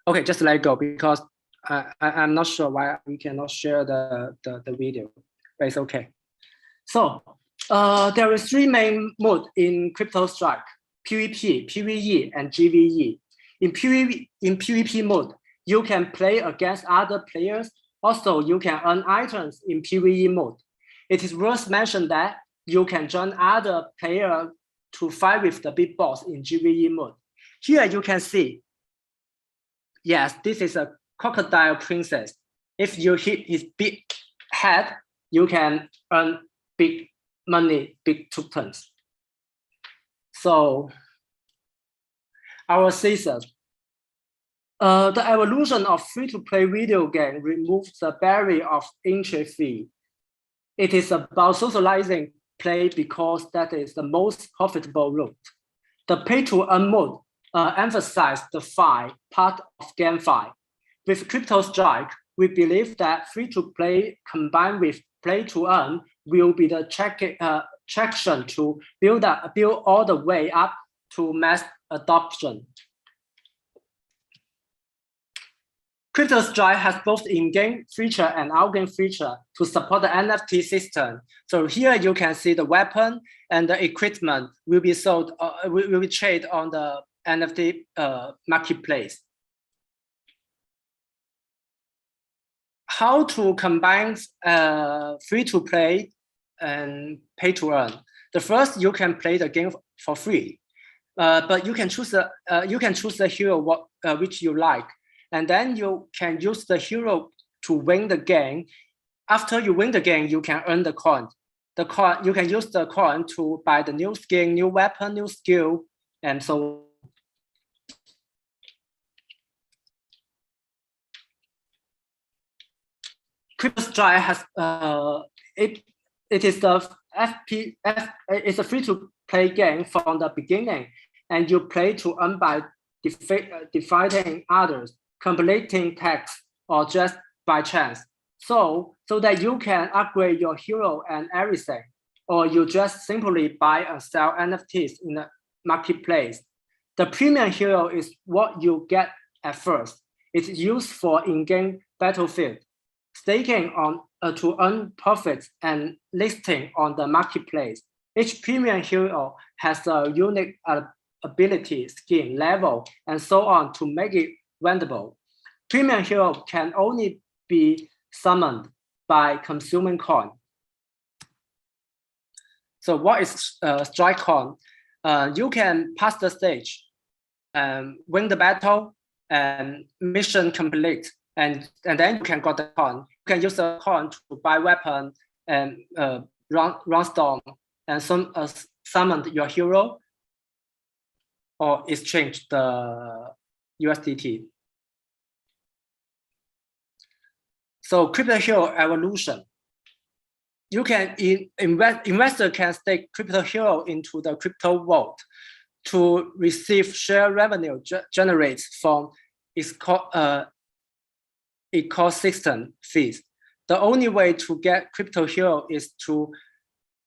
Okay, just let it go because I'm not sure why we cannot share the video, but it's okay. So there are 3 main modes in Crypto Strike: PvP, PvE, and GvE. In PvP mode, you can play against other players. Also, you can earn items in PvE mode. It is worth mentioning that you can join other players to fight with the big boss in GvE mode. Here you can see yes, this is a crocodile princess. If you hit his big head, you can earn big money, big tokens. So our thesis, the evolution of free-to-play video game removes the barrier of entry fee. It is about socializing play because that is the most profitable route. The pay-to-earn mode emphasizes the FI part of GameFi. With Crypto Strike, we believe that free-to-play combined with play-to-earn will be the traction to build all the way up to mass adoption. Crypto Strike has both in-game feature and out-game feature to support the NFT system. So here you can see the weapon and the equipment will be sold, will be traded on the NFT marketplace. How to combine free-to-play and pay-to-earn? The first, you can play the game for free, but you can choose the hero which you like. And then you can use the hero to win the game. After you win the game, you can earn the coin. You can use the coin to buy the new skin, new weapon, new skill, and so on. Crypto Strike has it is the it's a free-to-play game from the beginning, and you play to earn by defeating others, completing tasks, or just by chance. So that you can upgrade your hero and everything, or you just simply buy and sell NFTs in the marketplace. The premium hero is what you get at first. It's used for in-game battlefield, staking on to earn profits and listing on the marketplace. Each premium hero has a unique ability, skin, level, and so on to make it vendable. Premium hero can only be summoned by consuming coin. So what is Strike coin? You can pass the stage, win the battle, and mission complete, and then you can get the coin. You can use the coin to buy weapon and run storm and summon your hero, or exchange the USDT. So crypto hero evolution. You can investor can stake crypto hero into the crypto vault to receive share revenue generates from its ecosystem fees. The only way to get crypto hero is to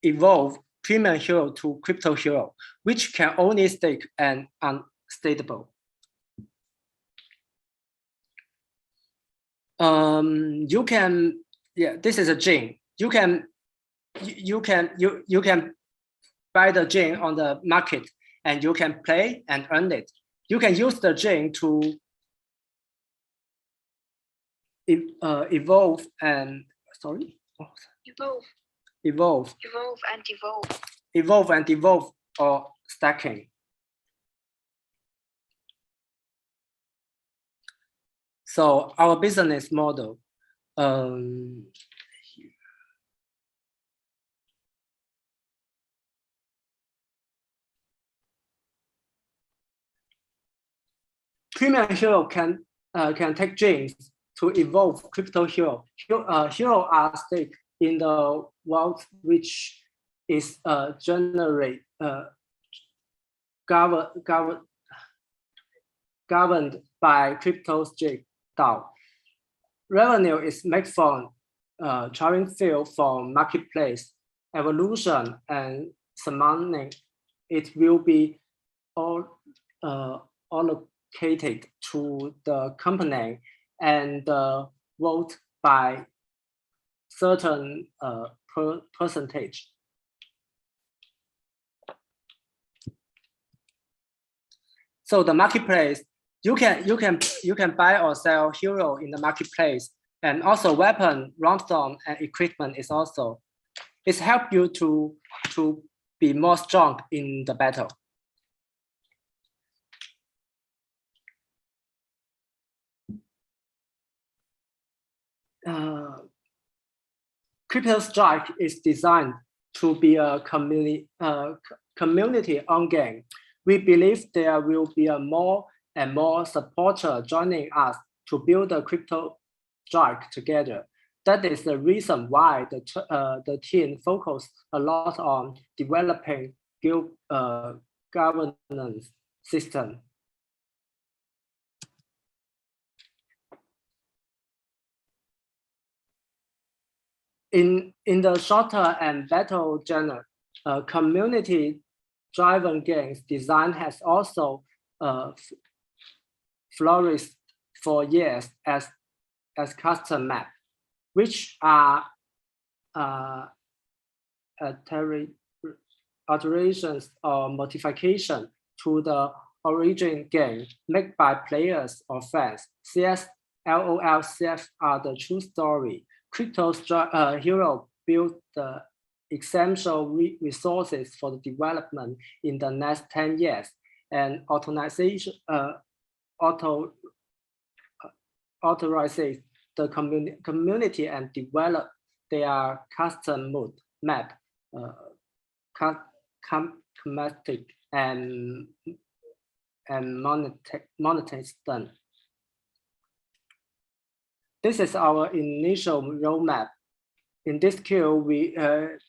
evolve premium hero to crypto hero, which can only stake and unstakeable. You can, this is a gene. You can buy the gene on the market, and you can play and earn it. You can use the gene to evolve and evolve or stacking. So our business model, premium hero can take genes to evolve crypto hero. Hero are staked in the vault, which is governed by Crypto Strike DAO. Revenue is made from charging fee from marketplace, evolution, and summoning. It will be all allocated to the company and vote by certain percentage. So the marketplace, you can buy or sell hero in the marketplace, and also weapon, ransom, and equipment is also. It's help you to be more strong in the battle. Crypto Strike is designed to be a community-owned game. We believe there will be more and more supporters joining us to build a Crypto Strike together. That is the reason why the team focused a lot on developing guild governance system. In the shorter and battle genre, community-driven games design has also flourished for years as custom map, which are alterations or modification to the origin game made by players or fans. CS, LOL, CF are the true story. Crypto Hero built the essential resources for the development in the next 10 years, and authorizes the community and develop their custom map, schematic and monetize them. This is our initial roadmap. In this queue, we will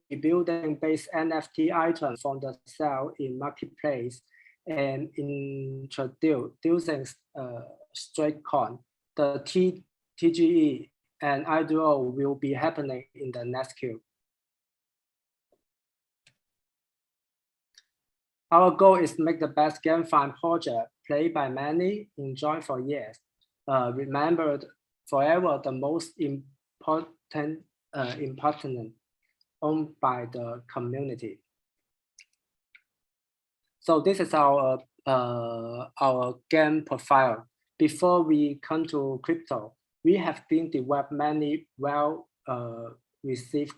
be building base NFT items from the sale in marketplace and introducing StepN. The TGE and IDO will be happening in the next queue. Our goal is to make the best GameFi project played by many, enjoyed for years, remembered forever, the most important, owned by the community. So this is our game profile. Before we come to crypto, we have been developed many well-received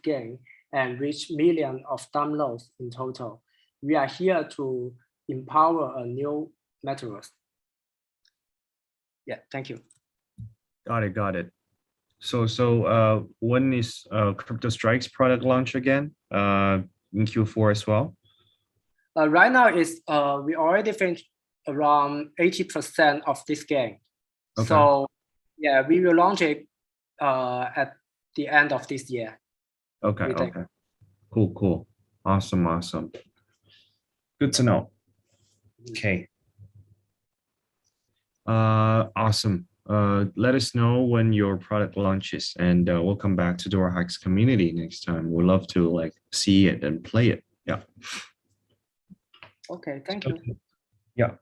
games and reached millions of downloads in total. We are here to empower a new Metaverse. Yeah, thank you. Got it. So when is Crypto Strike's product launch again? In Q4 as well? Right now is we already finished around 80% of this game. Okay. So yeah, we will launch it at the end of this year. Okay. Cool. Awesome. Good to know. Okay. Awesome. Let us know when your product launches, and we'll come back to DoraHacks community next time. We'd love to see it and play it. Yeah. Okay, thank you. Yeah.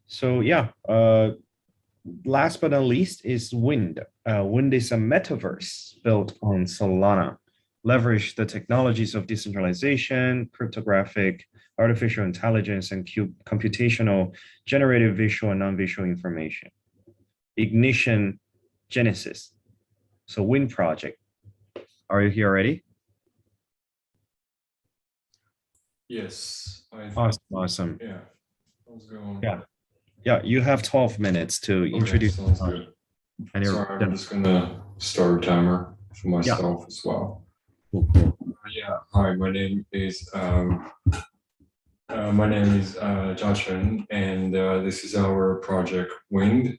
So yeah, last but not least is Wind. Wind is a metaverse built on Solana. Leverage the technologies of decentralization, cryptographic, artificial intelligence, and computational generative visual and non-visual information. Ignition Genesis. So Wind project. Are you here already? Yes. Awesome. Yeah. How's it going? Yeah. You have 12 minutes to introduce. Sounds good. Sorry, I'm just gonna start a timer for myself as well. Cool. Yeah. Hi, my name is Jia Chen, and this is our project Wind.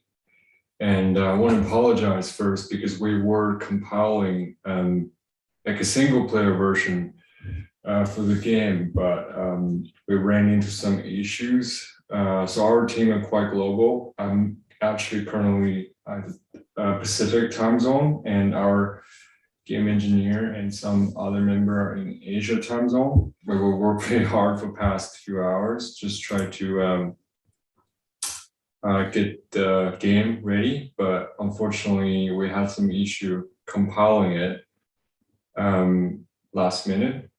And I want to apologize first because we were compiling a single player version for the game, but we ran into some issues. So our team is quite global. I'm actually currently at Pacific time zone, and our game engineer and some other member are in Asia time zone. We will work pretty hard for the past few hours, just try to get the game ready. But unfortunately, we had some issue compiling it last minute.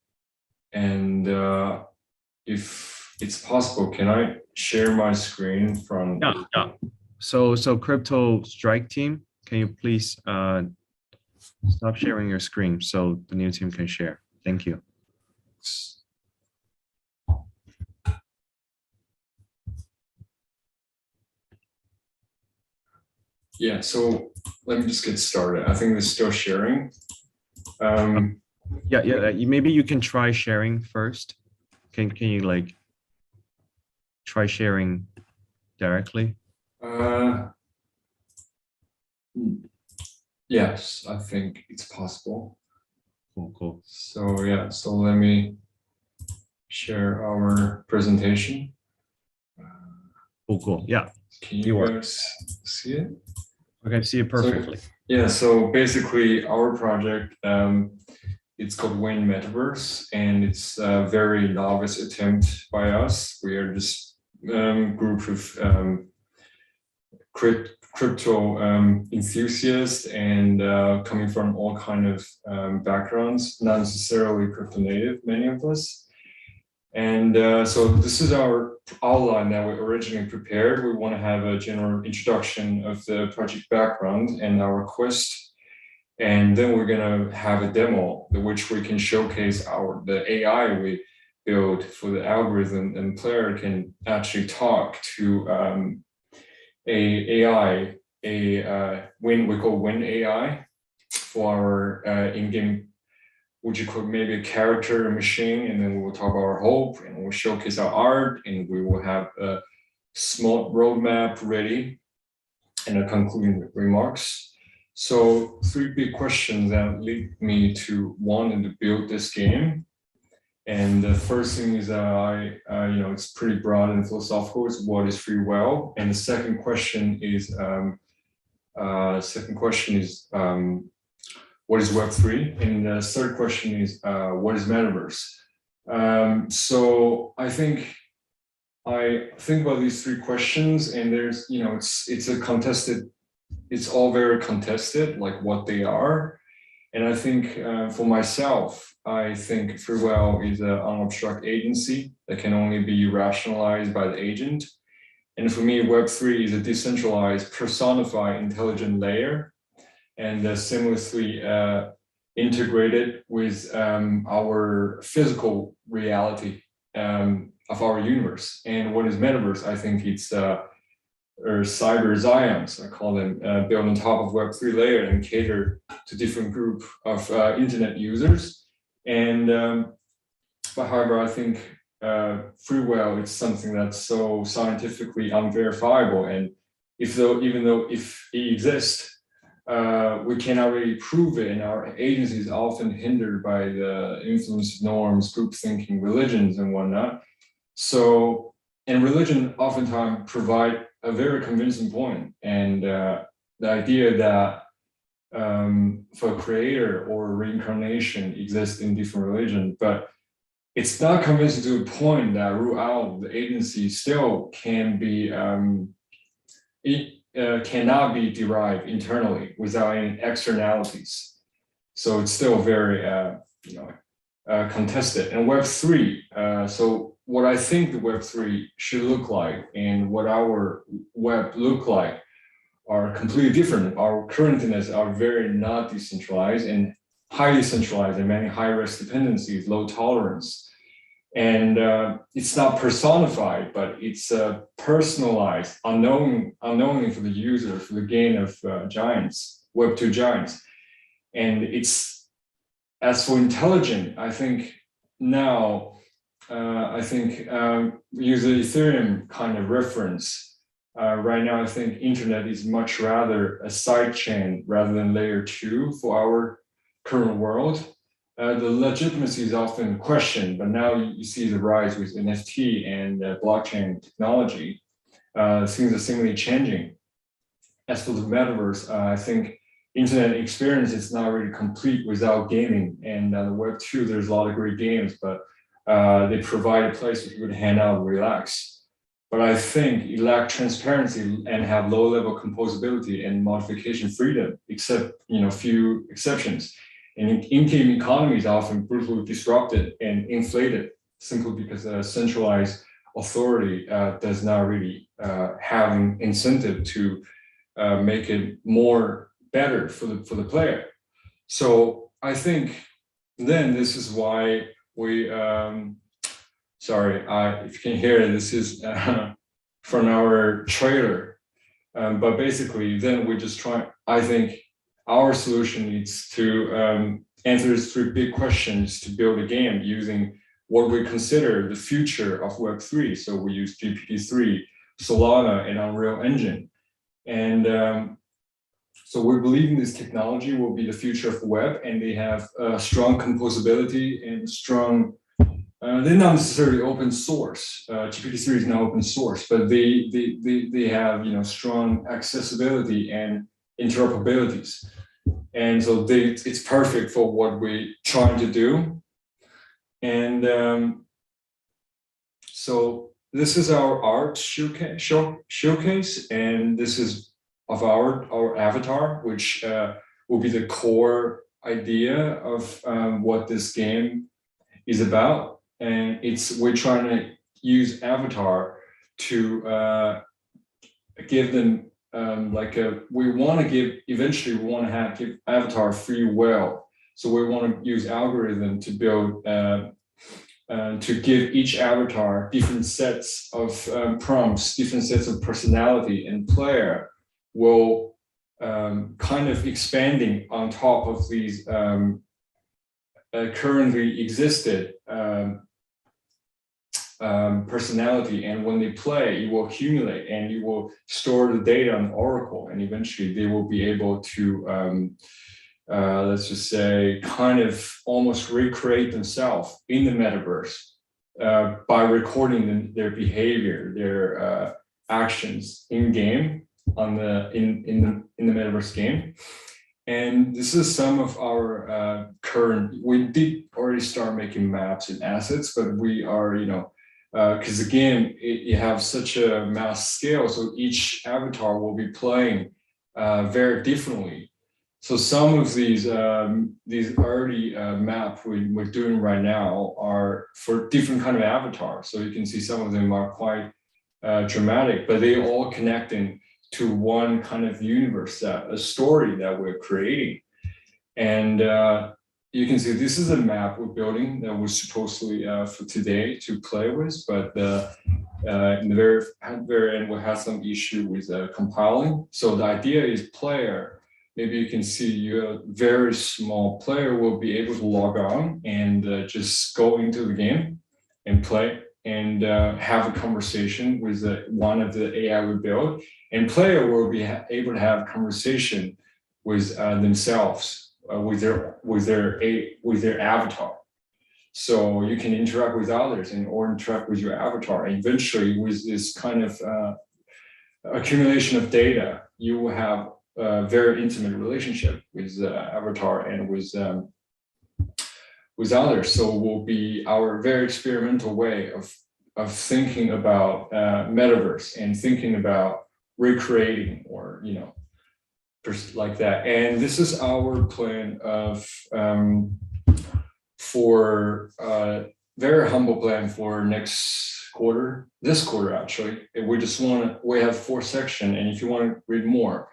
And if it's possible, can I share my screen from? Yeah. So Crypto Strike team, can you please stop sharing your screen so the new team can share? Thank you. Yeah, so let me just get started. I think we're still sharing. Maybe you can try sharing first. Can you like try sharing directly? Yes, I think it's possible. Cool. So yeah, so let me share our presentation. Cool. Yeah. Can you guys see it? I can see it perfectly. So basically our project, it's called Win Metaverse, and it's a very novice attempt by us. We are just group of crypto enthusiasts and coming from all kind of backgrounds, not necessarily crypto native, many of us. And so this is our outline that we originally prepared. We want to have a general introduction of the project background and our quest. And then we're going to have a demo which we can showcase the AI we built for the algorithm, and player can actually talk to we call Win AI for our in-game, which you could maybe a character machine, and then we will talk about our hope, and we'll showcase our art, and we will have a small roadmap ready and a concluding remarks. So 3 big questions that lead me to wanting to build this game. And the first thing is it's pretty broad and philosophical. It's what is free will? And the second question is what is Web3? And the third question is what is Metaverse? So I think about these 3 questions, and there's it's all very contested, like what they are. And I think for myself, I think free will is an unabstract agency that can only be rationalized by the agent. And for me, Web3 is a decentralized, personified, intelligent layer, and seamlessly integrated with our physical reality of our universe. And what is Metaverse? I think it's or cyber Zions, I call them, built on top of Web3 layer and cater to different group of internet users. And but however, I think free will is something that's so scientifically unverifiable, and even though it exists, we cannot really prove it, and our agency is often hindered by the influence of norms, group thinking, religions, and whatnot. So, and religion oftentimes provide a very convincing point, and the idea that for a creator or reincarnation exists in different religions, but it's not convincing to a point that rule out the agency still can be cannot be derived internally without any externalities. So it's still very contested. And Web3, so what I think the Web3 should look like and what our web look like are completely different. Our currentness are very not decentralized and highly centralized, and many high-risk dependencies, low tolerance. And it's not personified, but it's personalized, unknowingly for the user, for the gain of giants, Web2 giants. And it's, as for intelligent, I think now, use the Ethereum kind of reference. Right now, I think internet is much rather a side chain rather than layer 2 for our current world. The legitimacy is often questioned, but now you see the rise with NFT and blockchain technology. Things are seemingly changing. As for the metaverse, I think internet experience is not really complete without gaming. And the Web 2, there's a lot of great games, but they provide a place where you could hang out and relax. But I think it lacks transparency and have low-level composability and modification freedom, except few exceptions. And in-game economy is often brutally disrupted and inflated simply because a centralized authority does not really have an incentive to make it more better for the player. So I think then this is why we, sorry, if you can hear it, this is from our trailer. But basically, then we're just trying. I think our solution needs to answer these three big questions to build a game using what we consider the future of Web3. So we use GPT-3, Solana, and Unreal Engine. And so we believe in this technology will be the future of the web, and they have strong composability and strong, they're not necessarily open source. GPT-3 is not open source, but they have strong accessibility and interoperabilities. And so it's perfect for what we're trying to do. And so this is our art showcase, and this is of our avatar, which will be the core idea of what this game is about. And we're trying to use avatar to give them eventually we want to give avatar free will. So we want to use algorithm to build to give each avatar different sets of prompts, different sets of personality, and player will kind of expanding on top of these currently existed personality. And when they play, you will accumulate and you will store the data on Oracle, and eventually they will be able to let's just say kind of almost recreate themselves in the metaverse by recording their behavior, their actions in game in the metaverse game. And this is some of our we did already start making maps and assets, but we are because the game you have such a mass scale, so each avatar will be playing very differently. So some of these early map we're doing right now are for different kind of avatars. So you can see some of them are quite dramatic, but they all connecting to one kind of universe, a story that we're creating. And you can see this is a map we're building that was supposedly for today to play with, but in the very end we have some issue with compiling. So the idea is player, maybe you can see your very small player will be able to log on and just go into the game and play and have a conversation with one of the AI we built, and player will be able to have conversation with themselves, with their avatar. So you can interact with others or interact with your avatar. And eventually, with this kind of accumulation of data, you will have a very intimate relationship with the avatar and with others. So it will be our very experimental way of thinking about metaverse and thinking about recreating or like that. And this is our plan of for very humble plan for next quarter, this quarter actually. We have 4 sections, and if you want to read more,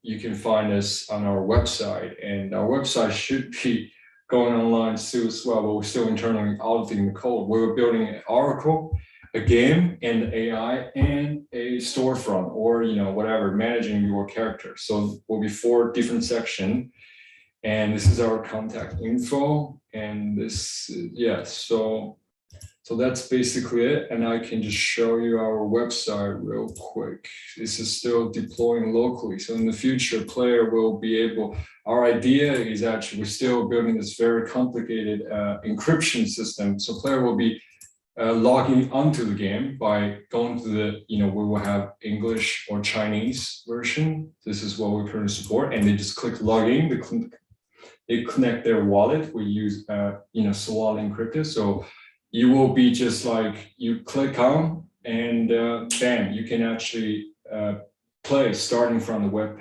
you can find us on our website, and our website should be going online soon as well, but we're still internally auditing the code. We're building an Oracle, a game, and AI, and a storefront, or whatever, managing your character. So will be 4 different sections, and this is our contact info, and this so that's basically it. And I can just show you our website real quick. This is still deploying locally. So in the future, player will be able, our idea is actually, we're still building this very complicated encryption system. So player will be logging onto the game by going to the, we will have English or Chinese version. This is what we currently support. And they just click login, they connect their wallet. We use, Solana encrypted. So you will be just like, you click on and bam, you can actually play starting from the web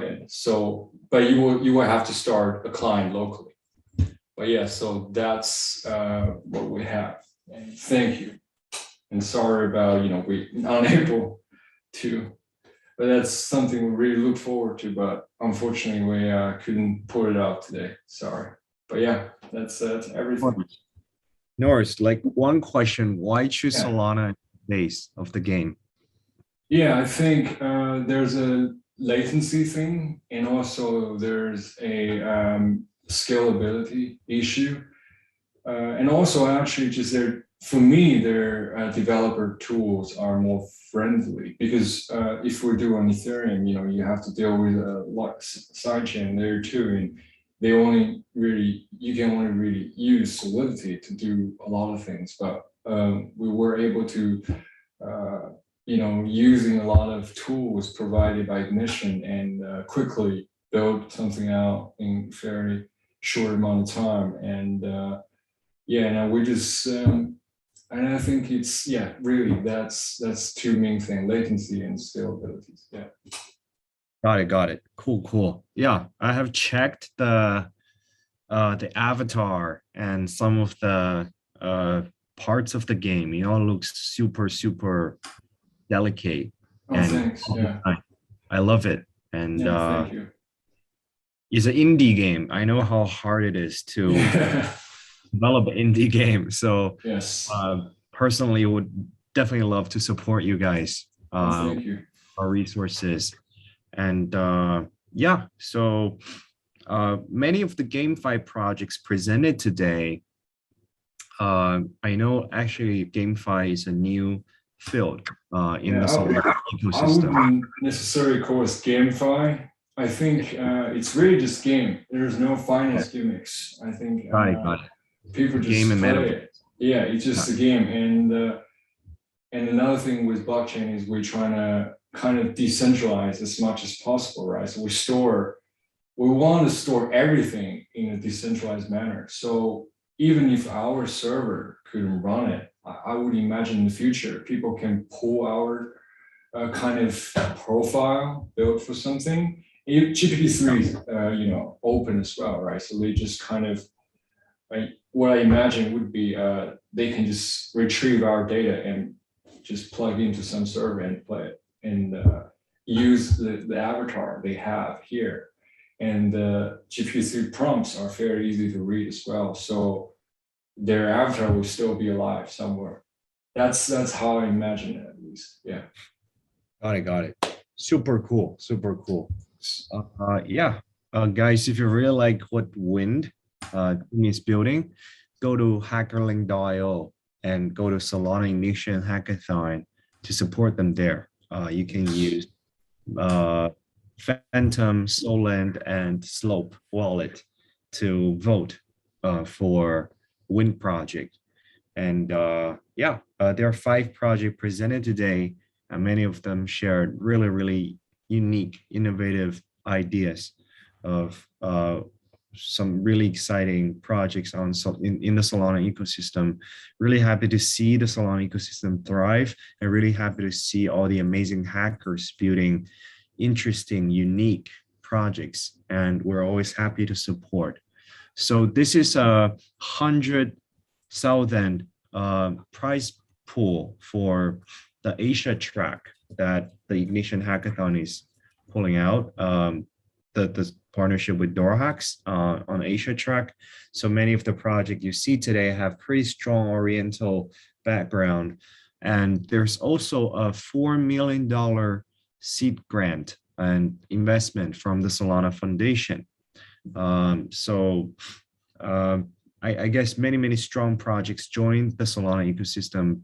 end. So, but you will have to start a client locally. But yeah, so that's what we have. And thank you. And sorry about, we unable to, but that's something we really look forward to, but unfortunately we couldn't pull it out today. Sorry. But yeah, that's everything. Norris, like one question, why choose Solana in the base of the game? Yeah, I think there's a latency thing, and also there's a scalability issue. And also actually just for me, their developer tools are more friendly because if we do on Ethereum, you have to deal with a lot sidechain there too. And you can only really use Solidity to do a lot of things, but we were able to, using a lot of tools provided by Ignition and quickly build something out in very short amount of time. And yeah, no, we just, and I think it's, yeah, really, that's two main things, latency and scalability. Yeah. Got it. Cool. Yeah, I have checked the avatar and some of the parts of the game. It all looks super delicate. Oh, And thanks. Yeah. I love it. And Yeah, thank you. it's an indie game. I know how hard it is to develop an indie game. So Yes. Personally would definitely love to support you guys. Thank you. Our resources. And yeah, so many of the GameFi projects presented today, I know actually GameFi is a new field in the Solana ecosystem. I wouldn't necessarily call it GameFi. I think it's really just game. There's no finance gimmicks. I think Got it. People just Game and play Metaverse. it. Yeah, it's just a game. And another thing with blockchain is we're trying to kind of decentralize as much as possible, right? So we want to store everything in a decentralized manner. So even if our server couldn't run it, I would imagine in the future, people can pull our kind of profile built for something. GPT-3 is, open as well, right? So they just kind of, what I imagine would be they can just retrieve our data and just plug into some server and play it and use the avatar they have here. And the GPT-3 prompts are very easy to read as well. So their avatar will still be alive somewhere. That's how I imagine it, at least. Yeah. Got it. Super cool. Yeah, guys, if you really like what Wind is building, go to hackerlink.io and go to Solana Ignition Hackathon to support them there. You can use Phantom, Solend, and Slope wallet to vote for Wind project. And yeah, there are 5 projects presented today, and many of them shared really unique, innovative ideas of some really exciting projects in the Solana ecosystem. Really happy to see the Solana ecosystem thrive, and really happy to see all the amazing hackers building interesting, unique projects, and we're always happy to support. So this is a 100,000 prize pool for the Asia track that the Ignition Hackathon is pulling out. The partnership with DoraHacks on Asia track. So many of the projects you see today have pretty strong Oriental background. And there's also a $4 million seed grant and investment from the Solana Foundation. I guess many strong projects joined the Solana ecosystem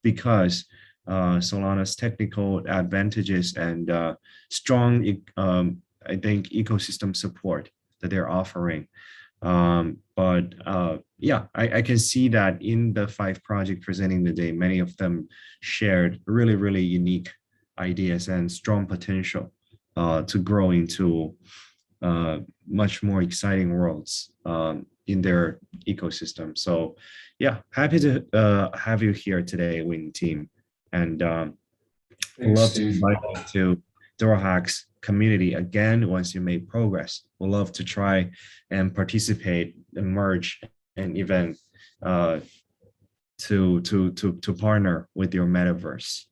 because Solana's technical advantages and strong, I think, ecosystem support that they're offering. Yeah, I can see that in the 5 projects presenting today, many of them shared really unique ideas and strong potential to grow into much more exciting worlds in their ecosystem. So yeah, happy to have you here today, Wing team. And love to invite you to DoraHacks community again once you make progress. We'd love to try and participate and merge an event to partner with your metaverse.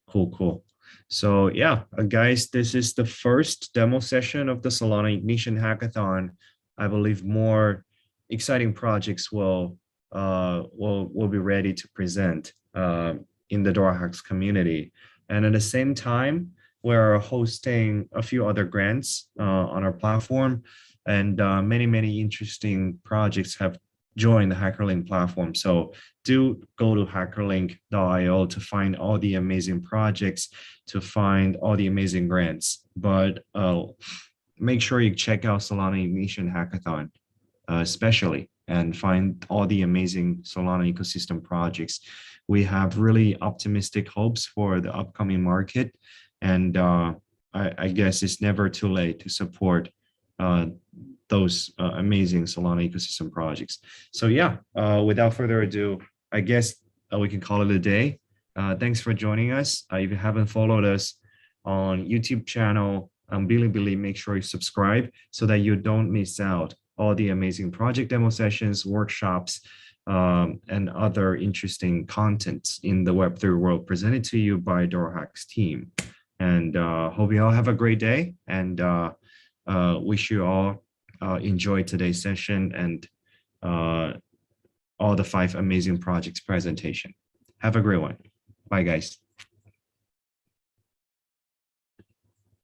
Cool. So yeah, guys, this is the first demo session of the Solana Ignition Hackathon. I believe more exciting projects will be ready to present in the DoraHacks community. And at the same time, we're hosting a few other grants on our platform, and many interesting projects have joined the HackerLink platform. So do go to hackerlink.io to find all the amazing projects, to find all the amazing grants. But make sure you check out Solana Ignition Hackathon, especially, and find all the amazing Solana ecosystem projects. We have really optimistic hopes for the upcoming market. And I guess it's never too late to support those amazing Solana ecosystem projects. So yeah, without further ado, I guess we can call it a day. Thanks for joining us. If you haven't followed us on YouTube channel, Bilibili, make sure you subscribe so that you don't miss out all the amazing project demo sessions, workshops, and other interesting contents in the Web3 world presented to you by DoraHacks team. And hope you all have a great day, and wish you all enjoy today's session and all the 5 amazing projects presentation. Have a great one. Bye, guys.